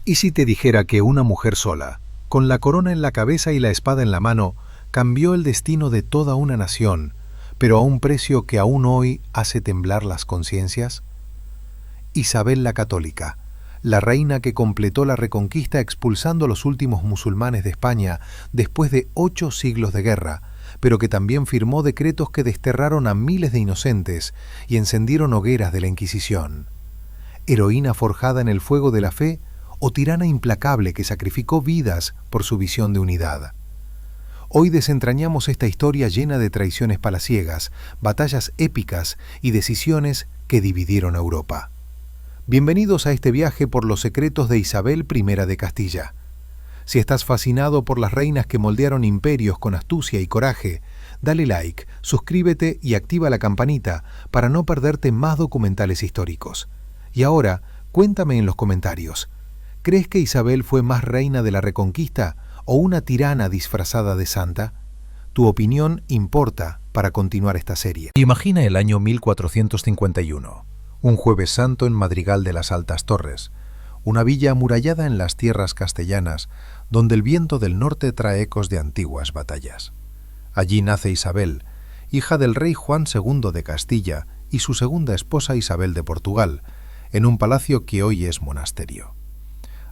¿Y si te dijera que una mujer sola, con la corona en la cabeza y la espada en la mano, cambió el destino de toda una nación, pero a un precio que aún hoy hace temblar las conciencias? Isabel la Católica, la reina que completó la reconquista expulsando a los últimos musulmanes de España después de 8 siglos de guerra, pero que también firmó decretos que desterraron a miles de inocentes y encendieron hogueras de la Inquisición. Heroína forjada en el fuego de la fe o tirana implacable que sacrificó vidas por su visión de unidad. Hoy desentrañamos esta historia llena de traiciones palaciegas, batallas épicas y decisiones que dividieron a Europa. Bienvenidos a este viaje por los secretos de Isabel I de Castilla. Si estás fascinado por las reinas que moldearon imperios con astucia y coraje, dale like, suscríbete y activa la campanita para no perderte más documentales históricos. Y ahora, cuéntame en los comentarios, ¿crees que Isabel fue más reina de la Reconquista o una tirana disfrazada de santa? Tu opinión importa para continuar esta serie. Imagina el año 1451, un jueves santo en Madrigal de las Altas Torres, una villa amurallada en las tierras castellanas, donde el viento del norte trae ecos de antiguas batallas. Allí nace Isabel, hija del rey Juan II de Castilla y su segunda esposa Isabel de Portugal, en un palacio que hoy es monasterio.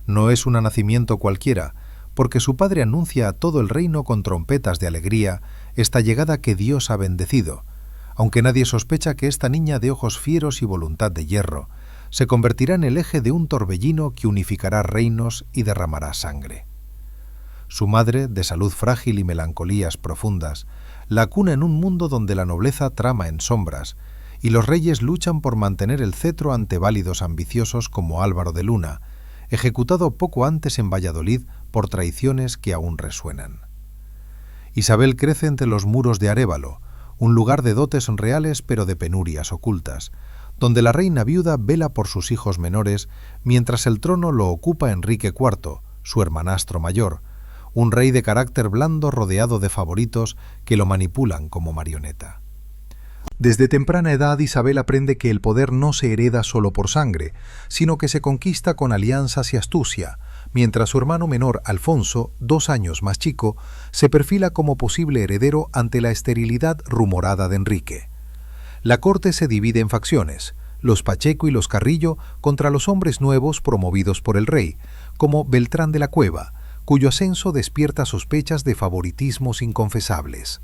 No es un nacimiento cualquiera, porque su padre anuncia a todo el reino con trompetas de alegría esta llegada que Dios ha bendecido, aunque nadie sospecha que esta niña de ojos fieros y voluntad de hierro se convertirá en el eje de un torbellino que unificará reinos y derramará sangre. Su madre, de salud frágil y melancolías profundas, la cuna en un mundo donde la nobleza trama en sombras y los reyes luchan por mantener el cetro ante válidos ambiciosos como Álvaro de Luna, ejecutado poco antes en Valladolid por traiciones que aún resuenan. Isabel crece entre los muros de Arévalo, un lugar de dotes reales pero de penurias ocultas, donde la reina viuda vela por sus hijos menores mientras el trono lo ocupa Enrique IV, su hermanastro mayor, un rey de carácter blando rodeado de favoritos que lo manipulan como marioneta. Desde temprana edad Isabel aprende que el poder no se hereda solo por sangre, sino que se conquista con alianzas y astucia, mientras su hermano menor Alfonso, 2 años más chico, se perfila como posible heredero ante la esterilidad rumorada de Enrique. La corte se divide en facciones, los Pacheco y los Carrillo contra los hombres nuevos promovidos por el rey, como Beltrán de la Cueva, cuyo ascenso despierta sospechas de favoritismos inconfesables.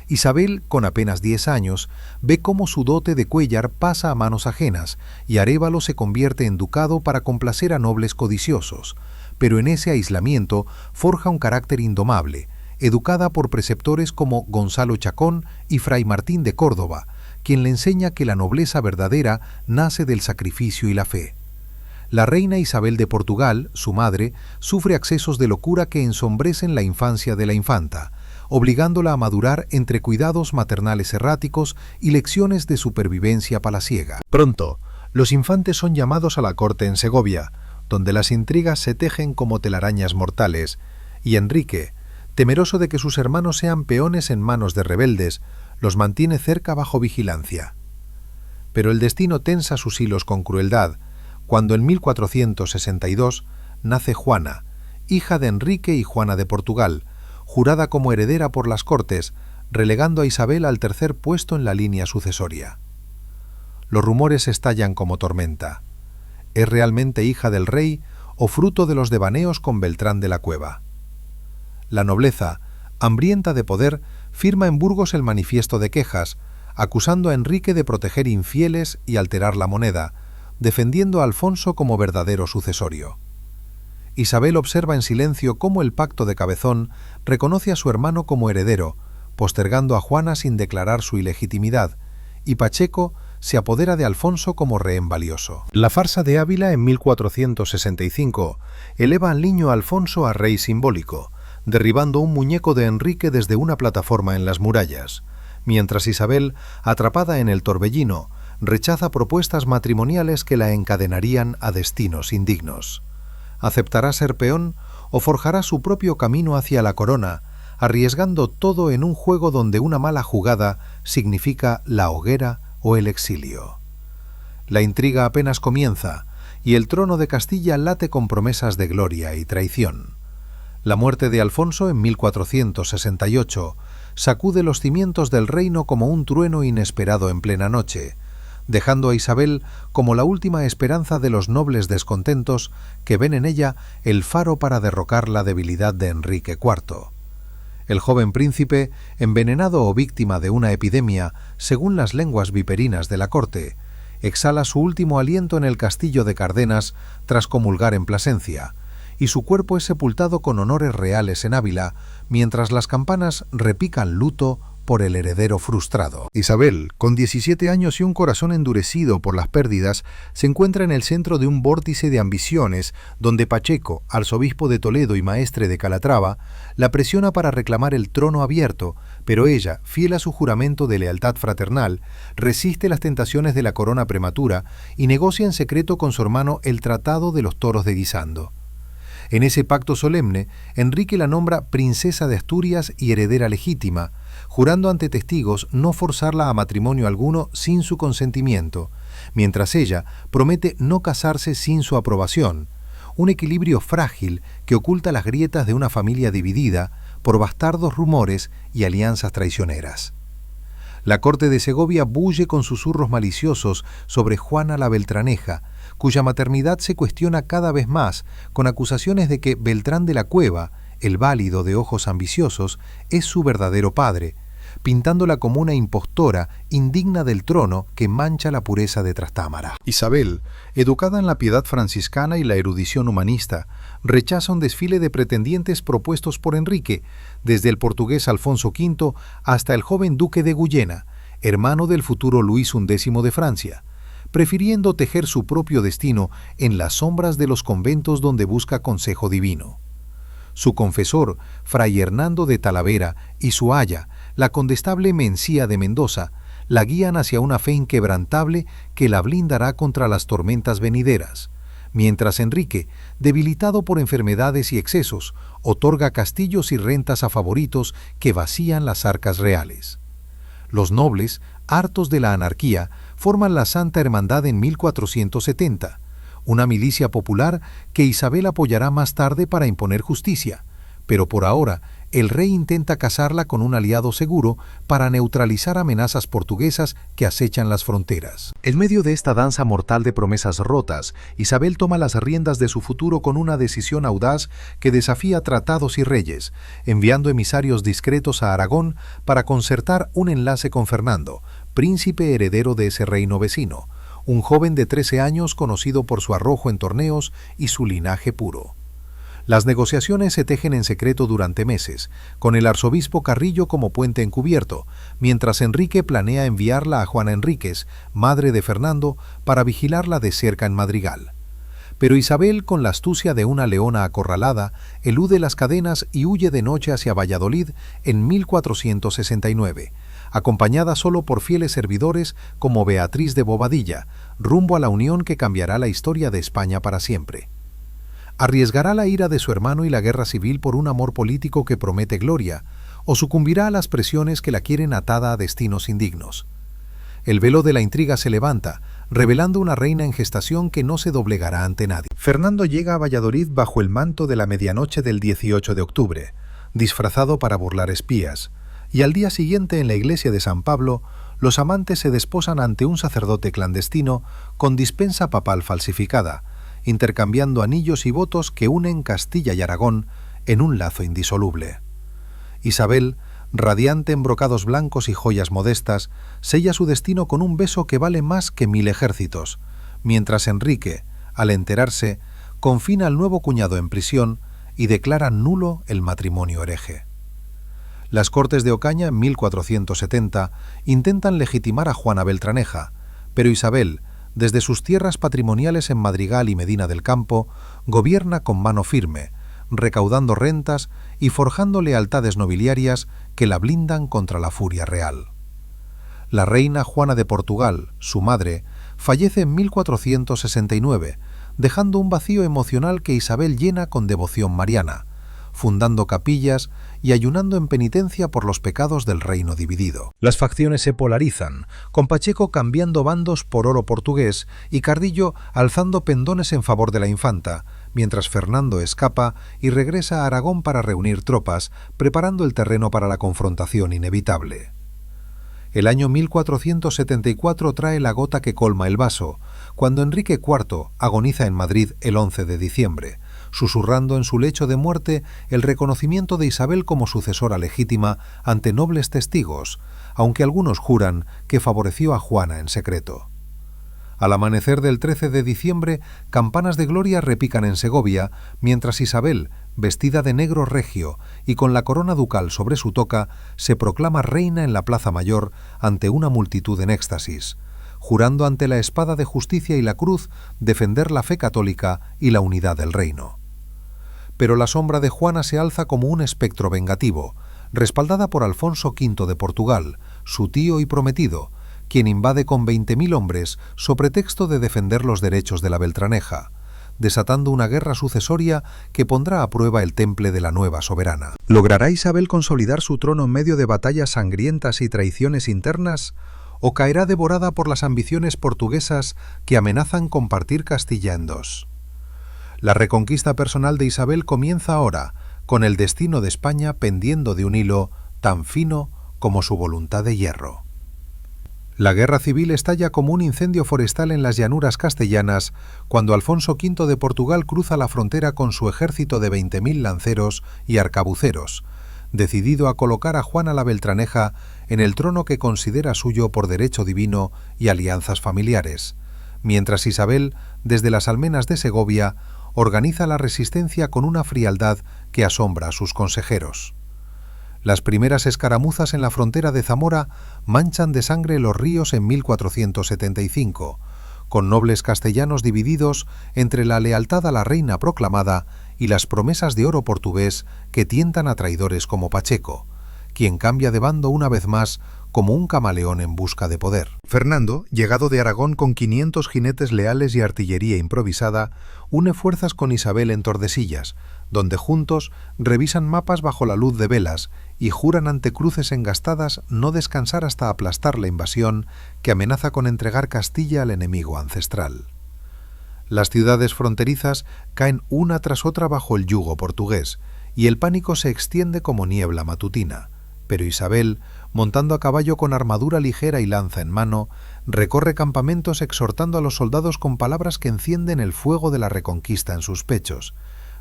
Isabel, con apenas 10 años, ve cómo su dote de Cuéllar pasa a manos ajenas y Arévalo se convierte en ducado para complacer a nobles codiciosos, pero en ese aislamiento forja un carácter indomable, educada por preceptores como Gonzalo Chacón y Fray Martín de Córdoba, quien le enseña que la nobleza verdadera nace del sacrificio y la fe. La reina Isabel de Portugal, su madre, sufre accesos de locura que ensombrecen la infancia de la infanta, obligándola a madurar entre cuidados maternales erráticos y lecciones de supervivencia palaciega. Pronto, los infantes son llamados a la corte en Segovia, donde las intrigas se tejen como telarañas mortales, y Enrique, temeroso de que sus hermanos sean peones en manos de rebeldes, los mantiene cerca bajo vigilancia. Pero el destino tensa sus hilos con crueldad, cuando en 1462 nace Juana, hija de Enrique y Juana de Portugal, jurada como heredera por las Cortes, relegando a Isabel al tercer puesto en la línea sucesoria. Los rumores estallan como tormenta. ¿Es realmente hija del rey o fruto de los devaneos con Beltrán de la Cueva? La nobleza, hambrienta de poder, firma en Burgos el manifiesto de quejas, acusando a Enrique de proteger infieles y alterar la moneda, defendiendo a Alfonso como verdadero sucesorio. Isabel observa en silencio cómo el pacto de Cabezón reconoce a su hermano como heredero, postergando a Juana sin declarar su ilegitimidad, y Pacheco se apodera de Alfonso como rehén valioso. La farsa de Ávila en 1465 eleva al niño Alfonso a rey simbólico, derribando un muñeco de Enrique desde una plataforma en las murallas, mientras Isabel, atrapada en el torbellino, rechaza propuestas matrimoniales que la encadenarían a destinos indignos. ¿Aceptará ser peón o forjará su propio camino hacia la corona, arriesgando todo en un juego donde una mala jugada significa la hoguera o el exilio? La intriga apenas comienza, y el trono de Castilla late con promesas de gloria y traición. La muerte de Alfonso en 1468 sacude los cimientos del reino como un trueno inesperado en plena noche, dejando a Isabel como la última esperanza de los nobles descontentos que ven en ella el faro para derrocar la debilidad de Enrique IV. El joven príncipe, envenenado o víctima de una epidemia, según las lenguas viperinas de la corte, exhala su último aliento en el castillo de Cardenas tras comulgar en Plasencia, y su cuerpo es sepultado con honores reales en Ávila, mientras las campanas repican luto por el heredero frustrado. Isabel, con 17 años y un corazón endurecido por las pérdidas, se encuentra en el centro de un vórtice de ambiciones donde Pacheco, arzobispo de Toledo y maestre de Calatrava, la presiona para reclamar el trono abierto, pero ella, fiel a su juramento de lealtad fraternal, resiste las tentaciones de la corona prematura y negocia en secreto con su hermano el Tratado de los Toros de Guisando. En ese pacto solemne, Enrique la nombra princesa de Asturias y heredera legítima, jurando ante testigos no forzarla a matrimonio alguno sin su consentimiento, mientras ella promete no casarse sin su aprobación, un equilibrio frágil que oculta las grietas de una familia dividida por bastardos rumores y alianzas traicioneras. La corte de Segovia bulle con susurros maliciosos sobre Juana la Beltraneja, cuya maternidad se cuestiona cada vez más, con acusaciones de que Beltrán de la Cueva, el válido de ojos ambiciosos, es su verdadero padre, pintándola como una impostora indigna del trono que mancha la pureza de Trastámara. Isabel, educada en la piedad franciscana y la erudición humanista, rechaza un desfile de pretendientes propuestos por Enrique, desde el portugués Alfonso V hasta el joven duque de Guyena, hermano del futuro Luis XI de Francia, prefiriendo tejer su propio destino en las sombras de los conventos donde busca consejo divino. Su confesor, fray Hernando de Talavera, y su aya, la condestable Mencía de Mendoza, la guían hacia una fe inquebrantable que la blindará contra las tormentas venideras, mientras Enrique, debilitado por enfermedades y excesos, otorga castillos y rentas a favoritos que vacían las arcas reales. Los nobles, hartos de la anarquía, forman la Santa Hermandad en 1470, una milicia popular que Isabel apoyará más tarde para imponer justicia, pero por ahora el rey intenta casarla con un aliado seguro para neutralizar amenazas portuguesas que acechan las fronteras. En medio de esta danza mortal de promesas rotas, Isabel toma las riendas de su futuro con una decisión audaz que desafía tratados y reyes, enviando emisarios discretos a Aragón para concertar un enlace con Fernando, príncipe heredero de ese reino vecino, un joven de 13 años conocido por su arrojo en torneos y su linaje puro. Las negociaciones se tejen en secreto durante meses, con el arzobispo Carrillo como puente encubierto, mientras Enrique planea enviarla a Juana Enríquez, madre de Fernando, para vigilarla de cerca en Madrigal. Pero Isabel, con la astucia de una leona acorralada, elude las cadenas y huye de noche hacia Valladolid en 1469, acompañada solo por fieles servidores como Beatriz de Bobadilla, rumbo a la unión que cambiará la historia de España para siempre. ¿Arriesgará la ira de su hermano y la guerra civil por un amor político que promete gloria, o sucumbirá a las presiones que la quieren atada a destinos indignos? El velo de la intriga se levanta, revelando una reina en gestación que no se doblegará ante nadie. Fernando llega a Valladolid bajo el manto de la medianoche del 18 de octubre, disfrazado para burlar espías, y al día siguiente en la iglesia de San Pablo, los amantes se desposan ante un sacerdote clandestino con dispensa papal falsificada, intercambiando anillos y votos que unen Castilla y Aragón en un lazo indisoluble. Isabel, radiante en brocados blancos y joyas modestas, sella su destino con un beso que vale más que 1000 ejércitos, mientras Enrique, al enterarse, confina al nuevo cuñado en prisión y declara nulo el matrimonio hereje. Las Cortes de Ocaña, en 1470, intentan legitimar a Juana Beltraneja, pero Isabel, desde sus tierras patrimoniales en Madrigal y Medina del Campo, gobierna con mano firme, recaudando rentas y forjando lealtades nobiliarias que la blindan contra la furia real. La reina Juana de Portugal, su madre, fallece en 1469, dejando un vacío emocional que Isabel llena con devoción mariana, fundando capillas y ayunando en penitencia por los pecados del reino dividido. Las facciones se polarizan, con Pacheco cambiando bandos por oro portugués y Cardillo alzando pendones en favor de la infanta, mientras Fernando escapa y regresa a Aragón para reunir tropas, preparando el terreno para la confrontación inevitable. El año 1474 trae la gota que colma el vaso, cuando Enrique IV agoniza en Madrid el 11 de diciembre, susurrando en su lecho de muerte el reconocimiento de Isabel como sucesora legítima ante nobles testigos, aunque algunos juran que favoreció a Juana en secreto. Al amanecer del 13 de diciembre, campanas de gloria repican en Segovia, mientras Isabel, vestida de negro regio y con la corona ducal sobre su toca, se proclama reina en la Plaza Mayor ante una multitud en éxtasis, jurando ante la espada de justicia y la cruz defender la fe católica y la unidad del reino. Pero la sombra de Juana se alza como un espectro vengativo, respaldada por Alfonso V de Portugal, su tío y prometido, quien invade con 20.000 hombres so pretexto de defender los derechos de la Beltraneja, desatando una guerra sucesoria que pondrá a prueba el temple de la nueva soberana. ¿Logrará Isabel consolidar su trono en medio de batallas sangrientas y traiciones internas? ¿O caerá devorada por las ambiciones portuguesas que amenazan con partir Castilla en dos? La reconquista personal de Isabel comienza ahora, con el destino de España pendiendo de un hilo tan fino como su voluntad de hierro. La guerra civil estalla como un incendio forestal en las llanuras castellanas cuando Alfonso V de Portugal cruza la frontera con su ejército de 20.000 lanceros y arcabuceros, decidido a colocar a Juana la Beltraneja en el trono que considera suyo por derecho divino y alianzas familiares, mientras Isabel, desde las almenas de Segovia, organiza la resistencia con una frialdad que asombra a sus consejeros. Las primeras escaramuzas en la frontera de Zamora manchan de sangre los ríos en 1475, con nobles castellanos divididos entre la lealtad a la reina proclamada y las promesas de oro portugués que tientan a traidores como Pacheco, quien cambia de bando una vez más como un camaleón en busca de poder. Fernando, llegado de Aragón con 500 jinetes leales y artillería improvisada, une fuerzas con Isabel en Tordesillas, donde juntos revisan mapas bajo la luz de velas y juran ante cruces engastadas no descansar hasta aplastar la invasión que amenaza con entregar Castilla al enemigo ancestral. Las ciudades fronterizas caen una tras otra bajo el yugo portugués, y el pánico se extiende como niebla matutina, pero Isabel, montando a caballo con armadura ligera y lanza en mano, recorre campamentos exhortando a los soldados con palabras que encienden el fuego de la reconquista en sus pechos,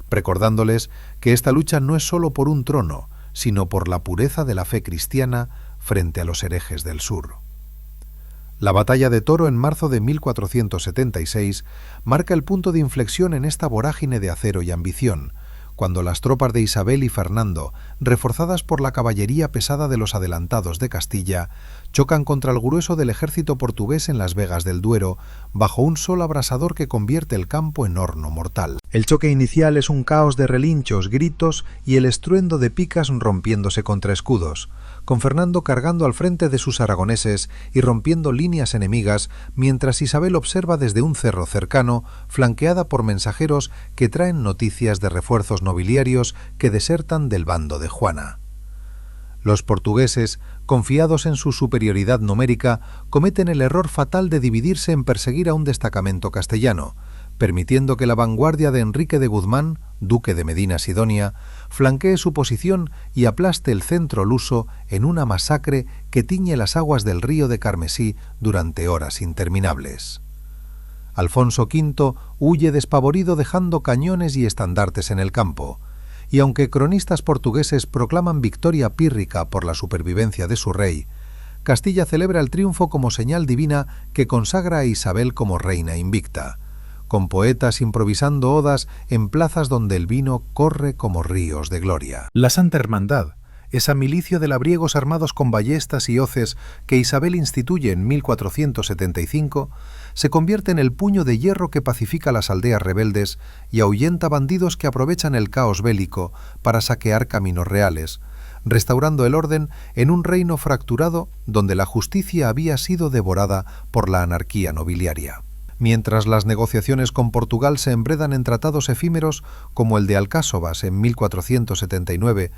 recordándoles que esta lucha no es solo por un trono, sino por la pureza de la fe cristiana frente a los herejes del sur. La batalla de Toro en marzo de 1476 marca el punto de inflexión en esta vorágine de acero y ambición, cuando las tropas de Isabel y Fernando, reforzadas por la caballería pesada de los adelantados de Castilla, chocan contra el grueso del ejército portugués en las Vegas del Duero, bajo un sol abrasador que convierte el campo en horno mortal. El choque inicial es un caos de relinchos, gritos y el estruendo de picas rompiéndose contra escudos, con Fernando cargando al frente de sus aragoneses y rompiendo líneas enemigas, mientras Isabel observa desde un cerro cercano, flanqueada por mensajeros que traen noticias de refuerzos nobiliarios que desertan del bando de Juana. Los portugueses, confiados en su superioridad numérica, cometen el error fatal de dividirse en perseguir a un destacamento castellano, permitiendo que la vanguardia de Enrique de Guzmán, duque de Medina Sidonia, flanquee su posición y aplaste el centro luso en una masacre que tiñe las aguas del río de Carmesí durante horas interminables. Alfonso V huye despavorido dejando cañones y estandartes en el campo, y aunque cronistas portugueses proclaman victoria pírrica por la supervivencia de su rey, Castilla celebra el triunfo como señal divina que consagra a Isabel como reina invicta, con poetas improvisando odas en plazas donde el vino corre como ríos de gloria. La Santa Hermandad, esa milicia de labriegos armados con ballestas y hoces que Isabel instituye en 1475, se convierte en el puño de hierro que pacifica las aldeas rebeldes y ahuyenta bandidos que aprovechan el caos bélico para saquear caminos reales, restaurando el orden en un reino fracturado donde la justicia había sido devorada por la anarquía nobiliaria. mientras las negociaciones con Portugal se enredan en tratados efímeros como el de Alcáçovas en 1479,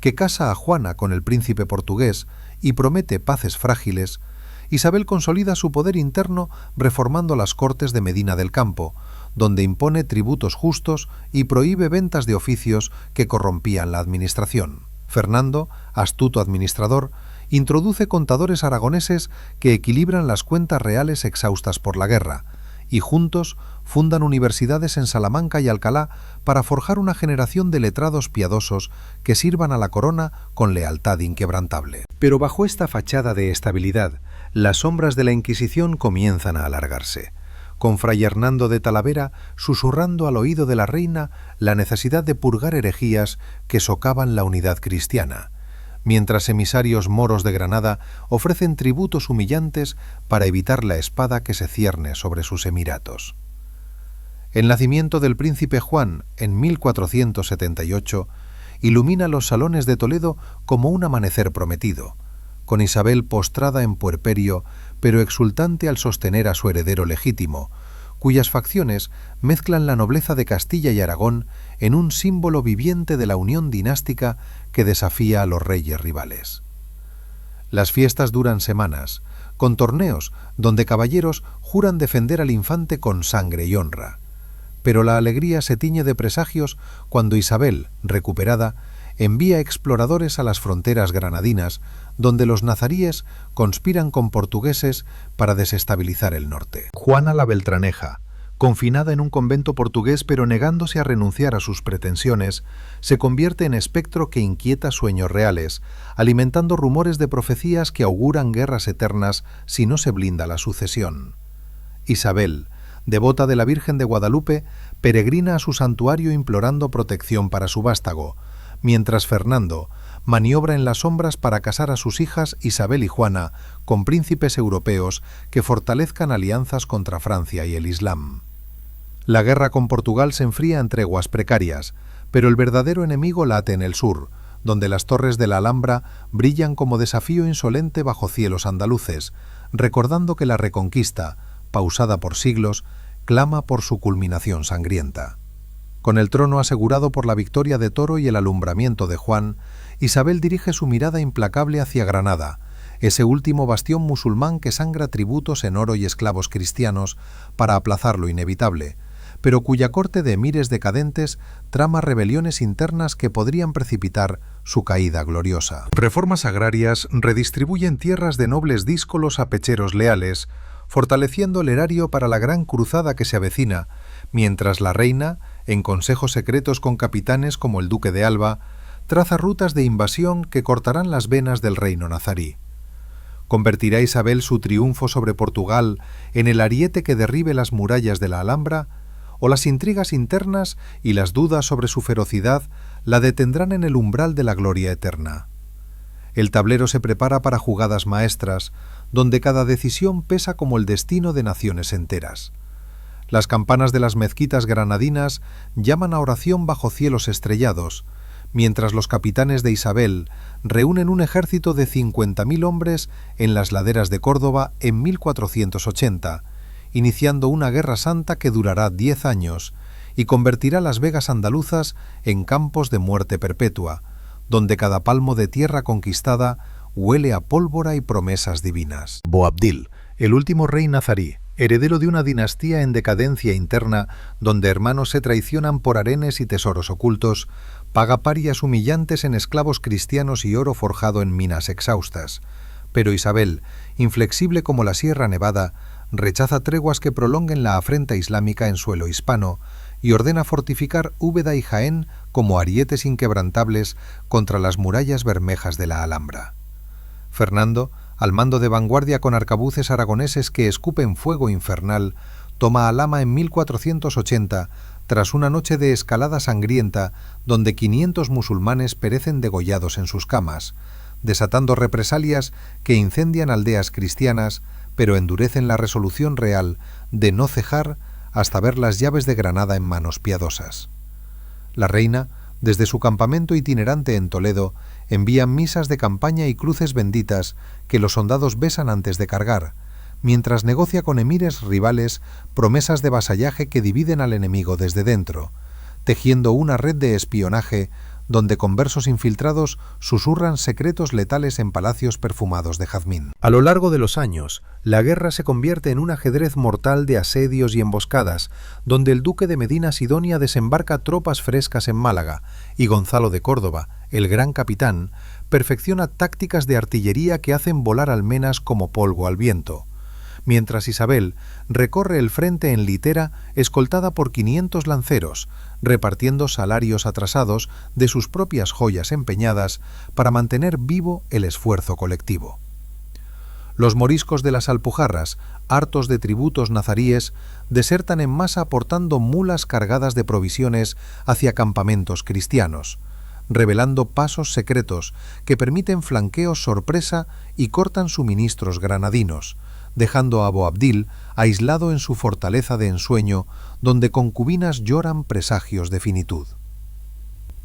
que casa a Juana con el príncipe portugués y promete paces frágiles, Isabel consolida su poder interno reformando las Cortes de Medina del Campo, donde impone tributos justos y prohíbe ventas de oficios que corrompían la administración. Fernando, astuto administrador, introduce contadores aragoneses que equilibran las cuentas reales exhaustas por la guerra, y juntos fundan universidades en Salamanca y Alcalá para forjar una generación de letrados piadosos que sirvan a la corona con lealtad inquebrantable. Pero bajo esta fachada de estabilidad, las sombras de la Inquisición comienzan a alargarse, con Fray Hernando de Talavera susurrando al oído de la reina la necesidad de purgar herejías que socavan la unidad cristiana, mientras emisarios moros de Granada ofrecen tributos humillantes para evitar la espada que se cierne sobre sus emiratos. El nacimiento del príncipe Juan en 1478 ilumina los salones de Toledo como un amanecer prometido, con Isabel postrada en puerperio, pero exultante al sostener a su heredero legítimo, cuyas facciones mezclan la nobleza de Castilla y Aragón en un símbolo viviente de la unión dinástica que desafía a los reyes rivales. Las fiestas duran semanas, con torneos donde caballeros juran defender al infante con sangre y honra. Pero la alegría se tiñe de presagios cuando Isabel, recuperada, envía exploradores a las fronteras granadinas, donde los nazaríes conspiran con portugueses para desestabilizar el norte. Juana la Beltraneja, confinada en un convento portugués pero negándose a renunciar a sus pretensiones, se convierte en espectro que inquieta sueños reales, alimentando rumores de profecías que auguran guerras eternas si no se blinda la sucesión. Isabel, devota de la Virgen de Guadalupe, peregrina a su santuario implorando protección para su vástago, mientras Fernando maniobra en las sombras para casar a sus hijas Isabel y Juana con príncipes europeos que fortalezcan alianzas contra Francia y el Islam. La guerra con Portugal se enfría en treguas precarias, pero el verdadero enemigo late en el sur, donde las torres de la Alhambra brillan como desafío insolente bajo cielos andaluces, recordando que la reconquista, pausada por siglos, clama por su culminación sangrienta. Con el trono asegurado por la victoria de Toro y el alumbramiento de Juan, Isabel dirige su mirada implacable hacia Granada, ese último bastión musulmán que sangra tributos en oro y esclavos cristianos para aplazar lo inevitable, pero cuya corte de emires decadentes trama rebeliones internas que podrían precipitar su caída gloriosa. Reformas agrarias redistribuyen tierras de nobles díscolos a pecheros leales, fortaleciendo el erario para la gran cruzada que se avecina, mientras la reina, en consejos secretos con capitanes como el duque de Alba, traza rutas de invasión que cortarán las venas del reino nazarí. ¿Convertirá Isabel su triunfo sobre Portugal en el ariete que derribe las murallas de la Alhambra? ¿O las intrigas internas y las dudas sobre su ferocidad la detendrán en el umbral de la gloria eterna? El tablero se prepara para jugadas maestras, donde cada decisión pesa como el destino de naciones enteras. Las campanas de las mezquitas granadinas llaman a oración bajo cielos estrellados, mientras los capitanes de Isabel reúnen un ejército de 50.000 hombres en las laderas de Córdoba en 1480, iniciando una guerra santa que durará 10 años y convertirá las vegas andaluzas en campos de muerte perpetua, donde cada palmo de tierra conquistada huele a pólvora y promesas divinas. Boabdil, el último rey nazarí, heredero de una dinastía en decadencia interna donde hermanos se traicionan por arenes y tesoros ocultos, paga parias humillantes en esclavos cristianos y oro forjado en minas exhaustas. Pero Isabel, inflexible como la Sierra Nevada, rechaza treguas que prolonguen la afrenta islámica en suelo hispano y ordena fortificar Úbeda y Jaén como arietes inquebrantables contra las murallas bermejas de la Alhambra. Fernando, al mando de vanguardia con arcabuces aragoneses que escupen fuego infernal, toma Alhama en 1480, tras una noche de escalada sangrienta donde 500 musulmanes perecen degollados en sus camas, desatando represalias que incendian aldeas cristianas, pero endurecen la resolución real de no cejar hasta ver las llaves de Granada en manos piadosas. La reina, desde su campamento itinerante en Toledo, envía misas de campaña y cruces benditas que los soldados besan antes de cargar, mientras negocia con emires rivales promesas de vasallaje que dividen al enemigo desde dentro, tejiendo una red de espionaje donde conversos infiltrados susurran secretos letales en palacios perfumados de jazmín. A lo largo de los años, la guerra se convierte en un ajedrez mortal de asedios y emboscadas, donde el duque de Medina Sidonia desembarca tropas frescas en Málaga, y Gonzalo de Córdoba, el gran capitán, perfecciona tácticas de artillería que hacen volar almenas como polvo al viento, mientras Isabel recorre el frente en litera escoltada por 500 lanceros, repartiendo salarios atrasados de sus propias joyas empeñadas para mantener vivo el esfuerzo colectivo. Los moriscos de las Alpujarras, hartos de tributos nazaríes, desertan en masa aportando mulas cargadas de provisiones hacia campamentos cristianos, revelando pasos secretos que permiten flanqueos sorpresa y cortan suministros granadinos, dejando a Boabdil aislado en su fortaleza de ensueño, donde concubinas lloran presagios de finitud.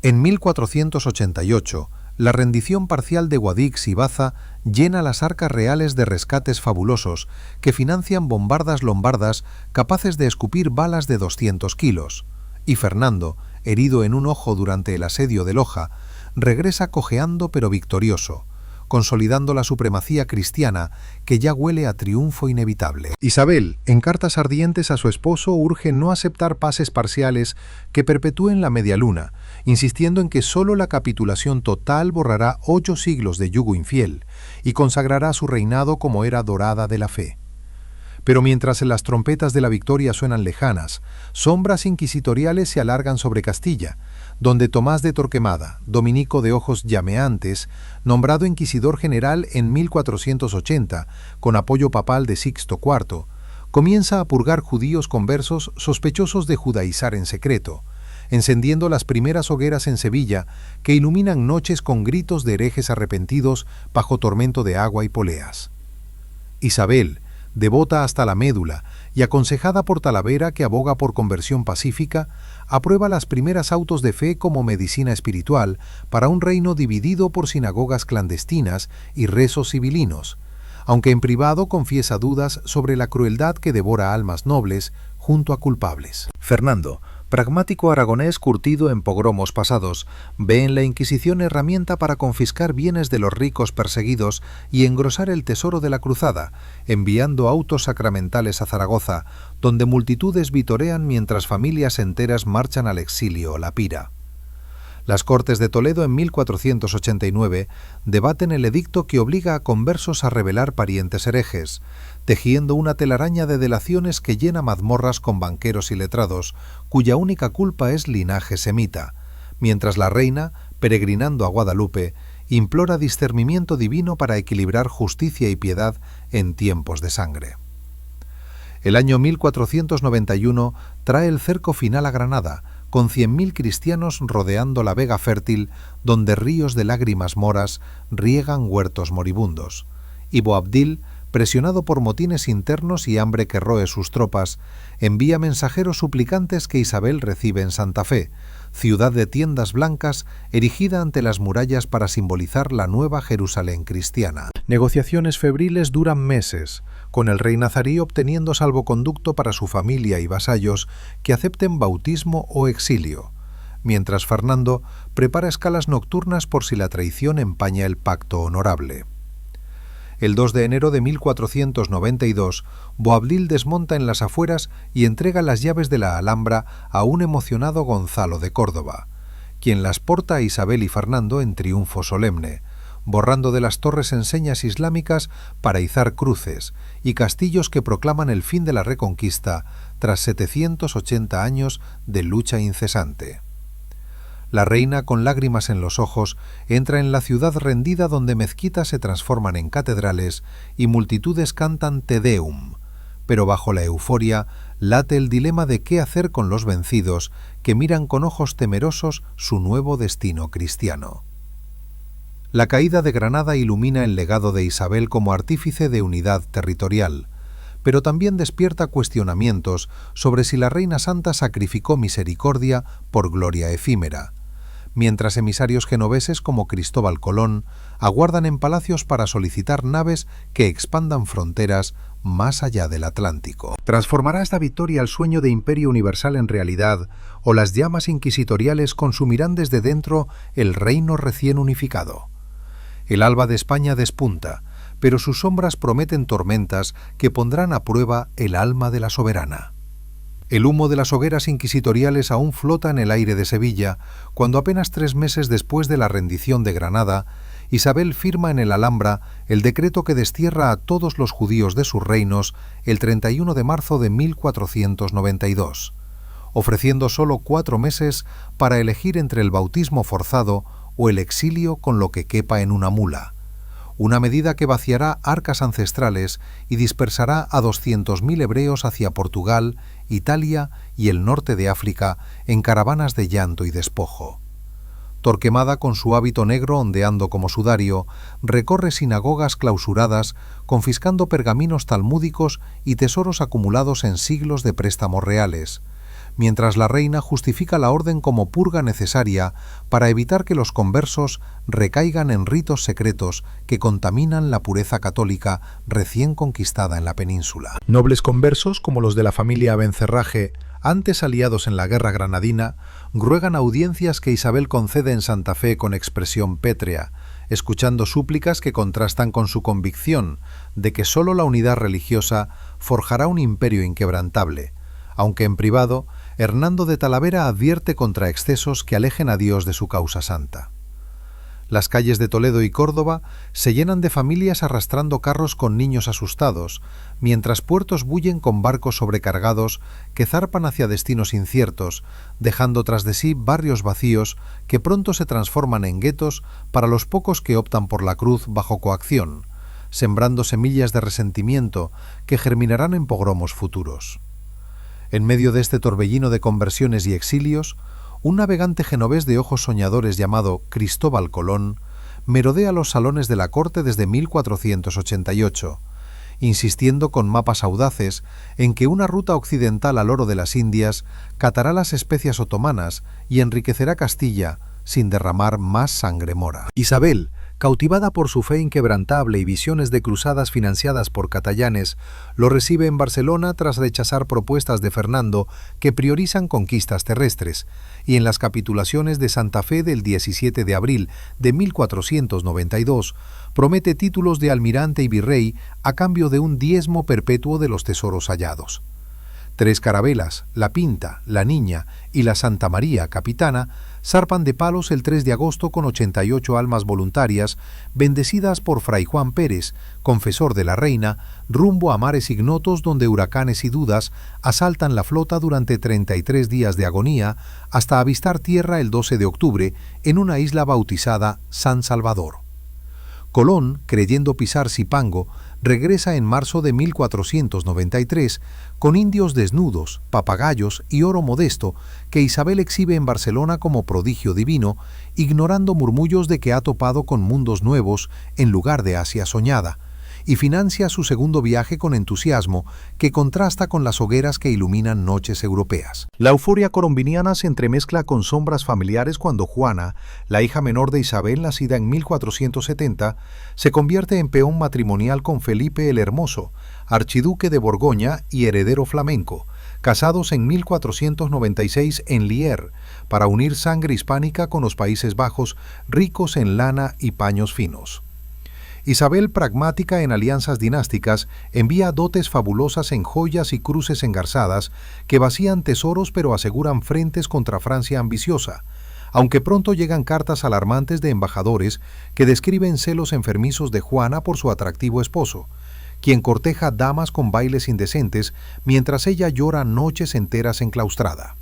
En 1488, la rendición parcial de Guadix y Baza llena las arcas reales de rescates fabulosos que financian bombardas lombardas capaces de escupir balas de 200 kilos, y Fernando, herido en un ojo durante el asedio de Loja, regresa cojeando pero victorioso, consolidando la supremacía cristiana que ya huele a triunfo inevitable. Isabel, en cartas ardientes a su esposo, urge no aceptar paces parciales que perpetúen la media luna, insistiendo en que solo la capitulación total borrará 8 siglos de yugo infiel y consagrará su reinado como era dorada de la fe. Pero mientras las trompetas de la victoria suenan lejanas, sombras inquisitoriales se alargan sobre Castilla, donde Tomás de Torquemada, dominico de ojos llameantes, nombrado inquisidor general en 1480, con apoyo papal de Sixto IV, comienza a purgar judíos conversos sospechosos de judaizar en secreto, encendiendo las primeras hogueras en Sevilla que iluminan noches con gritos de herejes arrepentidos bajo tormento de agua y poleas. Isabel, devota hasta la médula y aconsejada por Talavera, que aboga por conversión pacífica, aprueba las primeras autos de fe como medicina espiritual para un reino dividido por sinagogas clandestinas y rezos civilinos, aunque en privado confiesa dudas sobre la crueldad que devora almas nobles junto a culpables. Fernando, pragmático aragonés curtido en pogromos pasados, ve en la Inquisición herramienta para confiscar bienes de los ricos perseguidos y engrosar el tesoro de la cruzada, enviando autos sacramentales a Zaragoza, donde multitudes vitorean mientras familias enteras marchan al exilio o la pira. Las Cortes de Toledo en 1489 debaten el edicto que obliga a conversos a revelar parientes herejes, tejiendo una telaraña de delaciones que llena mazmorras con banqueros y letrados, cuya única culpa es linaje semita, mientras la reina, peregrinando a Guadalupe, implora discernimiento divino para equilibrar justicia y piedad en tiempos de sangre. El año 1491 trae el cerco final a Granada, con 100.000 cristianos rodeando la vega fértil donde ríos de lágrimas moras riegan huertos moribundos, y Boabdil, presionado por motines internos y hambre que roe sus tropas, envía mensajeros suplicantes que Isabel recibe en Santa Fe, ciudad de tiendas blancas erigida ante las murallas para simbolizar la nueva Jerusalén cristiana. Negociaciones febriles duran meses, con el rey nazarí obteniendo salvoconducto para su familia y vasallos que acepten bautismo o exilio, mientras Fernando prepara escalas nocturnas por si la traición empaña el pacto honorable. El 2 de enero de 1492, Boabdil desmonta en las afueras y entrega las llaves de la Alhambra a un emocionado Gonzalo de Córdoba, quien las porta a Isabel y Fernando en triunfo solemne, borrando de las torres enseñas islámicas para izar cruces y castillos que proclaman el fin de la Reconquista tras 780 años de lucha incesante. La reina, con lágrimas en los ojos, entra en la ciudad rendida donde mezquitas se transforman en catedrales y multitudes cantan Te Deum, pero bajo la euforia late el dilema de qué hacer con los vencidos que miran con ojos temerosos su nuevo destino cristiano. La caída de Granada ilumina el legado de Isabel como artífice de unidad territorial, pero también despierta cuestionamientos sobre si la Reina Santa sacrificó misericordia por gloria efímera, mientras emisarios genoveses como Cristóbal Colón aguardan en palacios para solicitar naves que expandan fronteras más allá del Atlántico. ¿Transformará esta victoria el sueño de imperio universal en realidad, o las llamas inquisitoriales consumirán desde dentro el reino recién unificado? El alba de España despunta, pero sus sombras prometen tormentas que pondrán a prueba el alma de la soberana. El humo de las hogueras inquisitoriales aún flota en el aire de Sevilla, cuando apenas 3 meses después de la rendición de Granada, Isabel firma en el Alhambra el decreto que destierra a todos los judíos de sus reinos el 31 de marzo de 1492, ofreciendo solo 4 meses para elegir entre el bautismo forzado o el exilio con lo que quepa en una mula, una medida que vaciará arcas ancestrales y dispersará a 200.000 hebreos hacia Portugal, Italia y el norte de África en caravanas de llanto y despojo. Torquemada, con su hábito negro ondeando como sudario, recorre sinagogas clausuradas, confiscando pergaminos talmúdicos y tesoros acumulados en siglos de préstamos reales, mientras la reina justifica la orden como purga necesaria para evitar que los conversos recaigan en ritos secretos que contaminan la pureza católica recién conquistada en la península. Nobles conversos como los de la familia Abencerraje, antes aliados en la guerra granadina, ruegan audiencias que Isabel concede en Santa Fe con expresión pétrea, escuchando súplicas que contrastan con su convicción de que sólo la unidad religiosa forjará un imperio inquebrantable, aunque en privado Hernando de Talavera advierte contra excesos que alejen a Dios de su causa santa. Las calles de Toledo y Córdoba se llenan de familias arrastrando carros con niños asustados, mientras puertos bullen con barcos sobrecargados que zarpan hacia destinos inciertos, dejando tras de sí barrios vacíos que pronto se transforman en guetos para los pocos que optan por la cruz bajo coacción, sembrando semillas de resentimiento que germinarán en pogromos futuros. En medio de este torbellino de conversiones y exilios, un navegante genovés de ojos soñadores llamado Cristóbal Colón merodea los salones de la corte desde 1488, insistiendo con mapas audaces en que una ruta occidental al oro de las Indias catará las especias otomanas y enriquecerá Castilla sin derramar más sangre mora. Isabel, cautivada por su fe inquebrantable y visiones de cruzadas financiadas por catallanes, lo recibe en Barcelona tras rechazar propuestas de Fernando que priorizan conquistas terrestres, y en las capitulaciones de Santa Fe del 17 de abril de 1492 promete títulos de almirante y virrey a cambio de un diezmo perpetuo de los tesoros hallados. 3 carabelas, la Pinta, la Niña y la Santa María, capitana, zarpan de Palos el 3 de agosto con 88 almas voluntarias, bendecidas por Fray Juan Pérez, confesor de la reina, rumbo a mares ignotos donde huracanes y dudas asaltan la flota durante 33 días de agonía, hasta avistar tierra el 12 de octubre en una isla bautizada San Salvador. Colón, creyendo pisar Zipango, regresa en marzo de 1493 con indios desnudos, papagayos y oro modesto que Isabel exhibe en Barcelona como prodigio divino, ignorando murmullos de que ha topado con mundos nuevos en lugar de Asia soñada, y financia su segundo viaje con entusiasmo que contrasta con las hogueras que iluminan noches europeas. La euforia colombiniana se entremezcla con sombras familiares cuando Juana, la hija menor de Isabel nacida en 1470, se convierte en peón matrimonial con Felipe el Hermoso, archiduque de Borgoña y heredero flamenco, casados en 1496 en Lier, para unir sangre hispánica con los Países Bajos, ricos en lana y paños finos. Isabel, pragmática en alianzas dinásticas, envía dotes fabulosas en joyas y cruces engarzadas que vacían tesoros pero aseguran frentes contra Francia ambiciosa, aunque pronto llegan cartas alarmantes de embajadores que describen celos enfermizos de Juana por su atractivo esposo, quien corteja damas con bailes indecentes mientras ella llora noches enteras enclaustrada.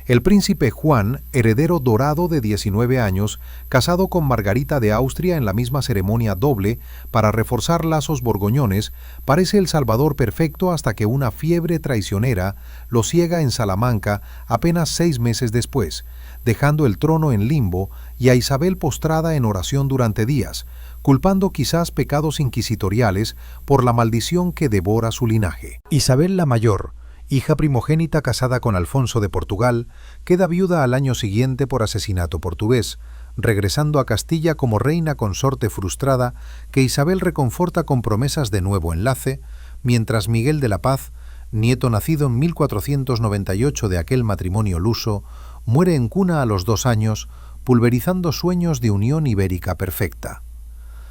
El príncipe Juan, heredero dorado de 19 años, casado con Margarita de Austria en la misma ceremonia doble para reforzar lazos borgoñones, parece el salvador perfecto hasta que una fiebre traicionera lo ciega en Salamanca apenas 6 meses después, dejando el trono en limbo y a Isabel postrada en oración durante días, culpando quizás pecados inquisitoriales por la maldición que devora su linaje. Isabel la Mayor, hija primogénita casada con Alfonso de Portugal, queda viuda al año siguiente por asesinato portugués, regresando a Castilla como reina consorte frustrada que Isabel reconforta con promesas de nuevo enlace, mientras Miguel de la Paz, nieto nacido en 1498 de aquel matrimonio luso, muere en cuna a los 2 años, pulverizando sueños de unión ibérica perfecta.